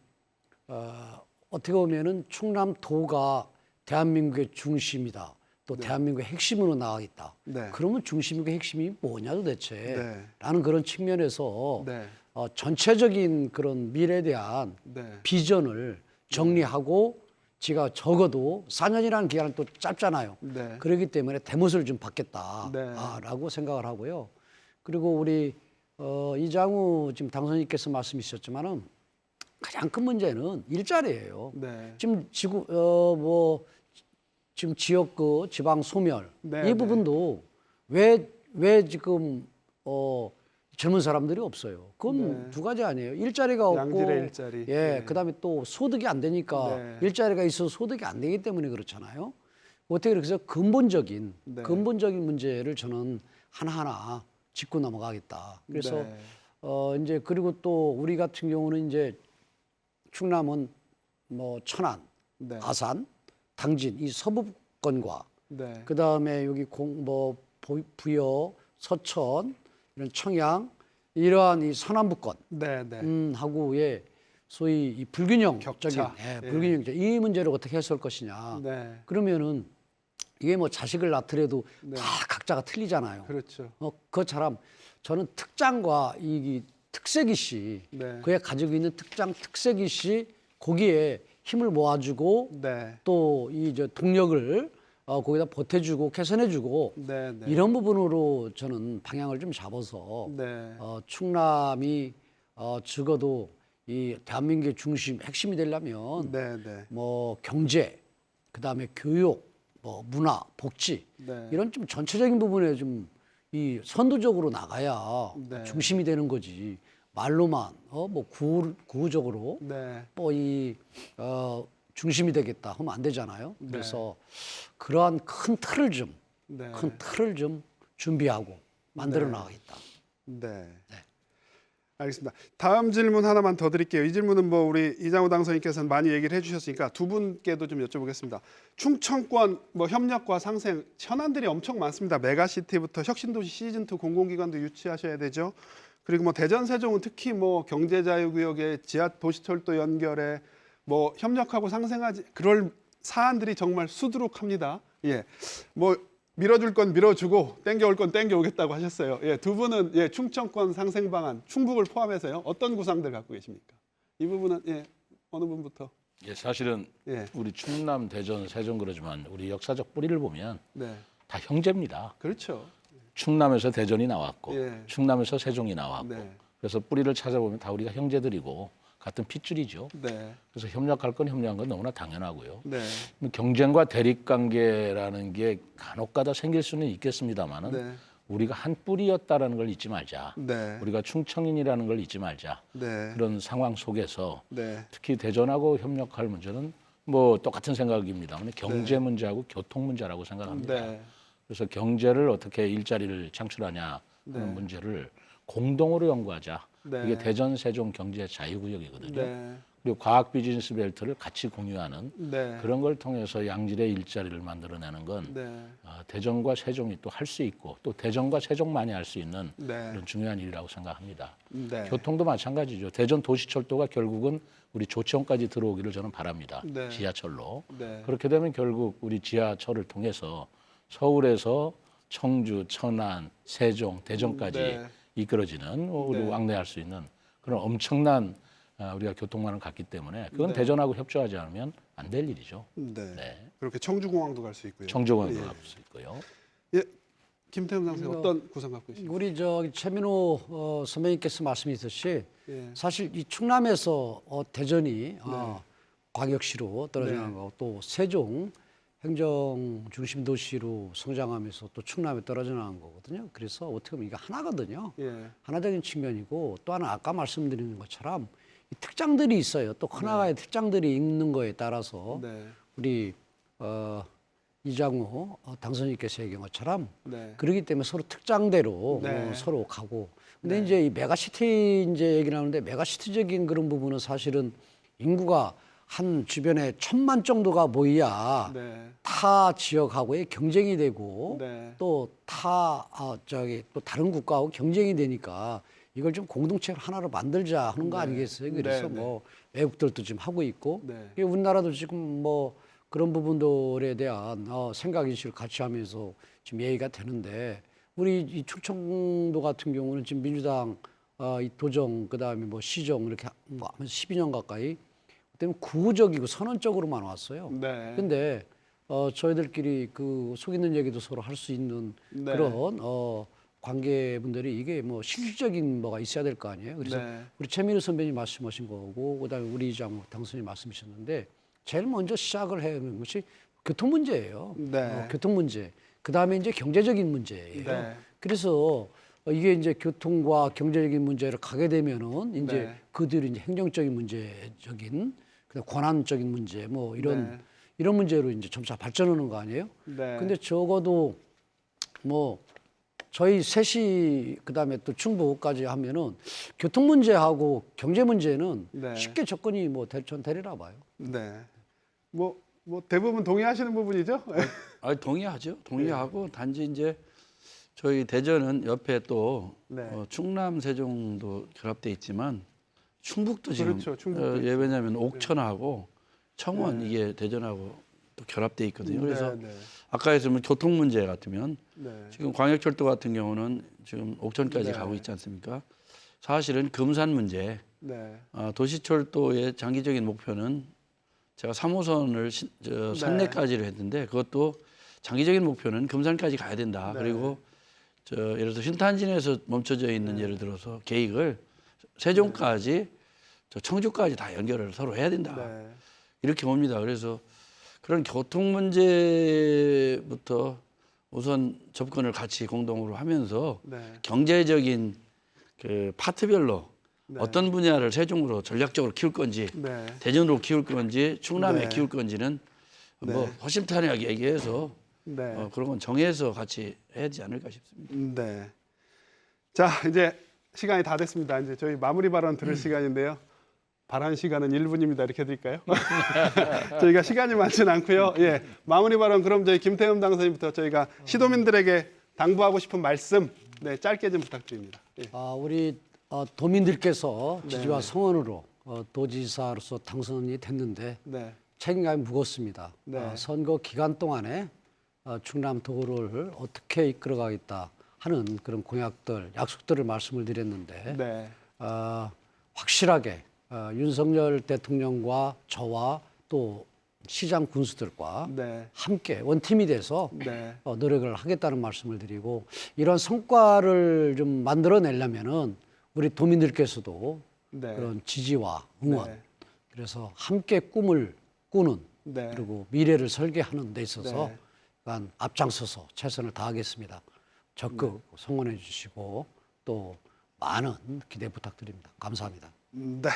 어떻게 보면은 충남도가 대한민국의 중심이다. 또 대한민국의 핵심으로 나가겠다. 네. 그러면 중심이고 핵심이 뭐냐 도대체 네. 라는 그런 측면에서 네. 전체적인 그런 미래에 대한 네. 비전을 정리하고 지가 적어도 4년이라는 기간은 또 짧잖아요. 네. 그렇기 때문에 대못을 좀 받겠다라고 네. 생각을 하고요. 그리고 우리 이장우 지금 당선인께서 말씀이셨지만은 가장 큰 문제는 일자리예요. 네. 지금 지금 지역 그 지방 소멸 네, 이 부분도 왜 지금 젊은 사람들이 없어요. 그건 네. 두 가지 아니에요. 일자리가 없고 양질의 일자리. 예, 네. 그다음에 또 소득이 안 되니까 네. 일자리가 있어서 소득이 안 되기 때문에 그렇잖아요. 어떻게 그래서 근본적인 네. 문제를 저는 하나하나 짚고 넘어가겠다. 그래서 네. 이제 그리고 또 우리 같은 경우는 이제 충남은 뭐 천안, 네. 아산, 당진 이 서부권과 네. 그다음에 여기 부여, 서천, 이런 청양 이러한 이 서남부권 네, 네. 하고의 소위 이 불균형적인 격차. 불균형적 이 문제를 어떻게 해소할 것이냐. 네. 그러면은 이게 뭐 자식을 낳더라도 네. 다 각자가 틀리잖아요. 그렇죠. 그것처럼 저는 특장과 이 특색이시 네. 그에 가지고 있는 특장 특색이시 거기에 힘을 모아주고 네. 또 이 동력을 거기다 보태주고 개선해주고 네, 네. 이런 부분으로 저는 방향을 좀 잡아서 네. 충남이 적어도 이 대한민국의 중심 핵심이 되려면 네, 네. 뭐 경제 그다음에 교육 뭐 문화 복지 네. 이런 좀 전체적인 부분에 좀 이 선도적으로 나가야 네. 중심이 되는 거지 말로만 뭐 구호적으로 네. 뭐 이 중심이 되겠다 하면 안 되잖아요. 네. 그래서 그러한 큰 틀을 좀 네. 준비하고 만들어 네. 나가겠다. 네. 알겠습니다. 다음 질문 하나만 더 드릴게요. 이 질문은 뭐 우리 이장우 당선인께서는 많이 얘기를 해주셨으니까 두 분께도 좀 여쭤보겠습니다. 충청권 뭐 협력과 상생 현안들이 엄청 많습니다. 메가시티부터 혁신도시 시즌2 공공기관도 유치하셔야 되죠. 그리고 뭐 대전 세종은 특히 뭐 경제자유구역에 지하 도시철도 연결에 뭐 협력하고 상생하지 그럴 사안들이 정말 수두룩합니다. 예, 뭐 밀어줄 건 밀어주고 땡겨올 건 땡겨오겠다고 하셨어요. 예, 두 분은 예, 충청권 상생 방안, 충북을 포함해서요. 어떤 구상들 갖고 계십니까? 이 부분은 예, 어느 분부터? 예, 사실은 예, 우리 충남, 대전, 세종 그러지만 우리 역사적 뿌리를 보면 네, 다 형제입니다. 그렇죠. 충남에서 대전이 나왔고 예. 충남에서 세종이 나왔고 네, 그래서 뿌리를 찾아보면 다 우리가 형제들이고 같은 핏줄이죠. 네, 그래서 협력할 건 협력한 건 너무나 당연하고요. 네, 경쟁과 대립 관계라는 게 간혹가다 생길 수는 있겠습니다만은 네, 우리가 한 뿌리였다라는 걸 잊지 말자. 네, 우리가 충청인이라는 걸 잊지 말자. 네, 그런 상황 속에서 네, 특히 대전하고 협력할 문제는 뭐 똑같은 생각입니다만 경제 문제하고 교통 문제라고 생각합니다. 네, 그래서 경제를 어떻게 일자리를 창출하냐 하는 문제를 공동으로 연구하자. 네. 이게 대전 세종 경제 자유구역이거든요. 네, 그리고 과학 비즈니스 벨트를 같이 공유하는 네, 그런 걸 통해서 양질의 일자리를 만들어내는 건 네, 대전과 세종이 또 할 수 있고 또 대전과 세종만이 할 수 있는 네, 그런 중요한 일이라고 생각합니다. 네, 교통도 마찬가지죠. 대전 도시철도가 결국은 우리 조치원까지 들어오기를 저는 바랍니다. 네. 지하철로. 네, 그렇게 되면 결국 우리 지하철을 통해서 서울에서 청주, 천안, 세종, 대전까지 네. 이끌어지는 우리 네. 왕래할 수 있는 그런 엄청난 우리가 교통망을 갖기 때문에 그건 네. 대전하고 협조하지 않으면 안 될 일이죠. 네. 네. 그렇게 청주공항도 갈 수 있고요. 청정원도 예. 갈 수 있고요. 예, 김태훈 당선 어떤 구상 갖고 계십니까? 우리 최민호 선배님께서 말씀하셨듯이 예, 사실 이 충남에서 대전이 광역시로 떨어지는 네. 거고 또 세종 행정 중심 도시로 성장하면서 또 충남에 떨어져나간 거거든요. 그래서 어떻게 보면 이게 하나거든요. 예, 하나적인 측면이고 또 하나 아까 말씀드리는 것처럼 이 특장들이 있어요. 또 하나의 특장들이 있는 거에 따라서 네, 우리 이장우 당선인께서 얘기한 것처럼 네, 그러기 때문에 서로 특장대로 네. 서로 가고. 근데 이제 이 메가시티 이제 얘기 나오는데 메가시티적인 그런 부분은 사실은 인구가 한 주변에 1,000만 정도가 모여야 네, 타 지역하고의 경쟁이 되고 네. 또 또 다른 국가하고 경쟁이 되니까 이걸 좀 공동체를 하나로 만들자 하는 거 아니겠어요? 그래서 네, 뭐 외국들도 지금 하고 있고 네. 이게 우리나라도 지금 뭐 그런 부분들에 대한 생각 인식을 같이 하면서 지금 얘기가 되는데 우리 이 충청도 같은 경우는 지금 민주당 이 도정 그다음에 뭐 시정 이렇게 뭐 하면서 12년 가까이 그때는 구호적이고 선언적으로만 왔어요. 네. 근데 저희들끼리 그 속 있는 얘기도 서로 할 수 있는 네. 그런 관계분들이 이게 뭐 실질적인 뭐가 있어야 될 거 아니에요. 그래서 네. 우리 최민우 선배님 말씀하신 거고 그다음에 우리 이장 당선인 말씀하셨는데 제일 먼저 시작을 해야 하는 것이 교통 문제예요. 네. 교통 문제. 그다음에 이제 경제적인 문제예요. 네. 그래서 이게 이제 교통과 경제적인 문제를 가게 되면은 이제 네. 그들이 이제 행정적인 문제적인 그다음 권한적인 문제 뭐 이런 네. 이런 문제로 이제 점차 발전하는 거 아니에요? 네. 근데 적어도 뭐 저희 셋이 그다음에 또 충북까지 하면은 교통 문제하고 경제 문제는 네. 쉽게 접근이 뭐 전 되리라 봐요. 네. 뭐 대부분 동의하시는 부분이죠? 동의하죠. 동의하고 단지 이제 저희 대전은 옆에 또 네. 충남 세종도 결합돼 있지만 충북도 지금 그렇죠. 충북도 예, 왜냐하면 옥천하고 청원 이게 대전하고 또 결합돼 있거든요. 그래서 네, 네. 아까 했으면 교통 문제 같으면 네. 지금 광역철도 같은 경우는 지금 옥천까지 네. 가고 있지 않습니까? 사실은 금산 문제, 네. 도시철도의 장기적인 목표는 제가 3호선을 산내까지로 했는데 그것도 장기적인 목표는 금산까지 가야 된다. 네. 그리고 예를 들어서 신탄진에서 멈춰져 있는 예를 들어서 계획을 세종까지 청주까지 다 연결을 서로 해야 된다. 네. 이렇게 봅니다. 그래서 그런 교통 문제부터 우선 접근을 같이 공동으로 하면서 네. 경제적인 그 파트별로 네. 어떤 분야를 세종으로 전략적으로 키울 건지 네. 대전으로 키울 건지 충남에 네. 키울 건지는 뭐 네. 허심탄회하게 얘기해서 네. 그런 건 정해서 같이 해야 되지 않을까 싶습니다. 네. 자, 이제 시간이 다 됐습니다. 이제 저희 마무리 발언 들을 시간인데요. 발언 시간은 1분입니다. 이렇게 해드릴까요? 저희가 시간이 많지는 않고요. 예, 마무리 발언 그럼 저희 김태흠 당선인부터 저희가 시도민들에게 당부하고 싶은 말씀 짧게 좀 부탁드립니다. 예. 우리 도민들께서 네. 지지와 성원으로 도지사로서 당선이 됐는데 네. 책임감이 무겁습니다. 네. 선거 기간 동안에 충남 도를 어떻게 이끌어가겠다 하는 그런 공약들, 약속들을 말씀을 드렸는데 네. 확실하게 윤석열 대통령과 저와 또 시장 군수들과 네. 함께 원팀이 돼서 네. 노력을 하겠다는 말씀을 드리고 이런 성과를 좀 만들어내려면은 우리 도민들께서도 네. 그런 지지와 응원 네. 그래서 함께 꿈을 꾸는 네. 그리고 미래를 설계하는 데 있어서 네. 약간 앞장서서 최선을 다하겠습니다. 적극 성원해 주시고 또 많은 기대 부탁드립니다. 감사합니다. 네.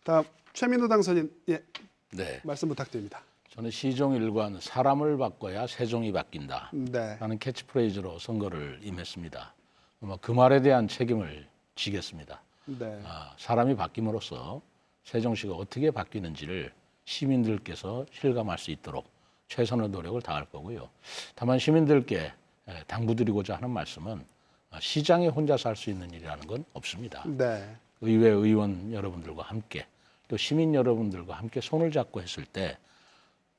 다음 최민우 당선인 네. 말씀 부탁드립니다. 저는 시종 일관 사람을 바꿔야 세종이 바뀐다. 네. 라는 캐치프레이즈로 선거를 임했습니다. 그 말에 대한 책임을 지겠습니다. 네. 사람이 바뀜으로써 세종시가 어떻게 바뀌는지를 시민들께서 실감할 수 있도록 최선의 노력을 다할 거고요. 다만 시민들께 당부드리고자 하는 말씀은 시장에 혼자서 할 수 있는 일이라는 건 없습니다. 네. 의회 의원 여러분들과 함께 또 시민 여러분들과 함께 손을 잡고 했을 때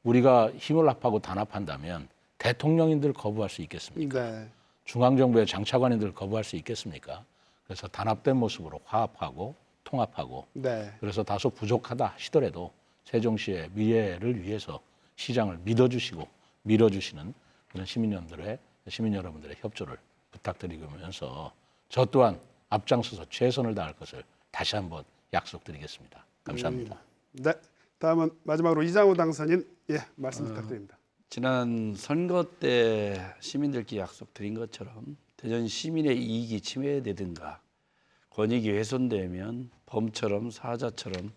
우리가 힘을 합하고 단합한다면 대통령인들 거부할 수 있겠습니까? 네. 중앙정부의 장차관인들 거부할 수 있겠습니까? 그래서 단합된 모습으로 화합하고 통합하고 네. 그래서 다소 부족하다 하시더라도 세종시의 미래를 위해서 시장을 믿어주시고 밀어주시는 그런 시민 여러분들의 협조를 부탁드리면서 저 또한 앞장서서 최선을 다할 것을 다시 한번 약속드리겠습니다. 감사합니다. 네. 다음은 마지막으로 이장우 당선인 말씀 부탁드립니다. 지난 선거 때 시민들께 약속드린 것처럼 대전 시민의 이익이 침해되든가 권익이 훼손되면 범처럼 사자처럼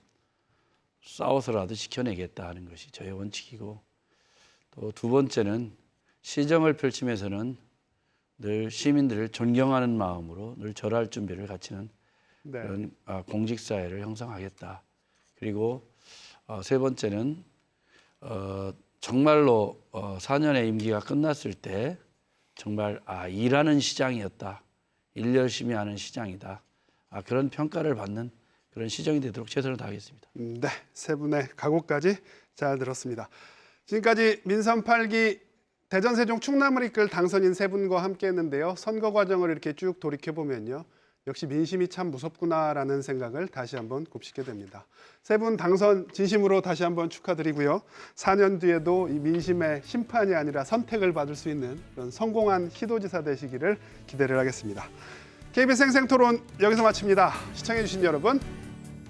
싸워서라도 지켜내겠다 하는 것이 저의 원칙이고 또 두 번째는 시정을 펼치면서는 늘 시민들을 존경하는 마음으로 늘 절할 준비를 갖추는 네. 그런 공직사회를 형성하겠다. 그리고 세 번째는 정말로 4년의 임기가 끝났을 때 정말 일하는 시장이었다. 일 열심히 하는 시장이다. 그런 평가를 받는 그런 시정이 되도록 최선을 다하겠습니다. 네, 세 분의 각오까지 잘 들었습니다. 지금까지 민선 8기 대전 세종 충남을 이끌 당선인 세 분과 함께했는데요. 선거 과정을 이렇게 쭉 돌이켜 보면요, 역시 민심이 참 무섭구나라는 생각을 다시 한번 곱씹게 됩니다. 세 분 당선 진심으로 다시 한번 축하드리고요. 4년 뒤에도 이 민심의 심판이 아니라 선택을 받을 수 있는 그런 성공한 시도지사 되시기를 기대를 하겠습니다. KBS 생생토론 여기서 마칩니다. 시청해주신 여러분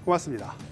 고맙습니다.